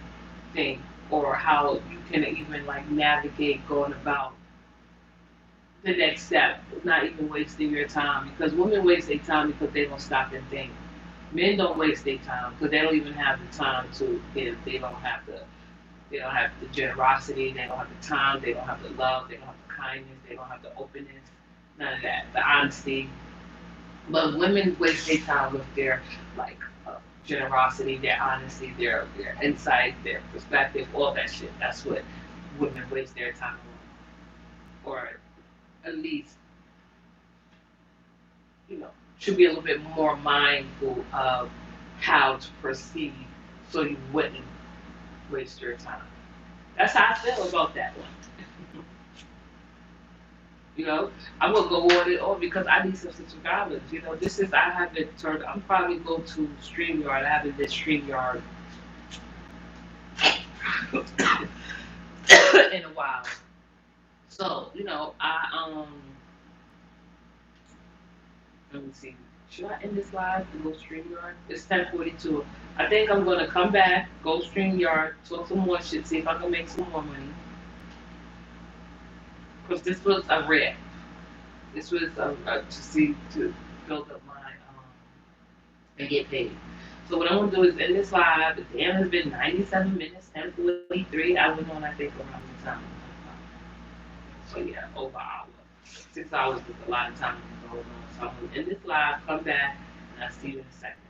think, or how you can even like navigate going about the next step, not even wasting your time. Because women waste their time because they don't stop and think. Men don't waste their time because they don't even have the time to give. They don't have the generosity, they don't have the time, they don't have the love, they don't have the kindness, they don't have the openness, none of that, the honesty. But women waste their time with their like generosity, their honesty, their insight, their perspective, all that shit. That's what women waste their time on, or at least should be a little bit more mindful of how to proceed, so you wouldn't waste your time. That's how I feel about that one. You know, I will go on it all because I need some subscribers. This is I haven't turned. I'm probably go to StreamYard. I haven't been StreamYard in a while. So let me see. Should I end this live and go StreamYard? It's 10:42. I think I'm gonna come back, go StreamYard, talk some more shit, see if I can make some more money. Because this was a rare. This was to build up my and get paid. So what I'm gonna do is end this live. The damn has been 97 minutes, 10:43. I was on I think around the time. So yeah, over an hour. 6 hours is a lot of time to go on. So I'm gonna end this live, come back, and I'll see you in a second.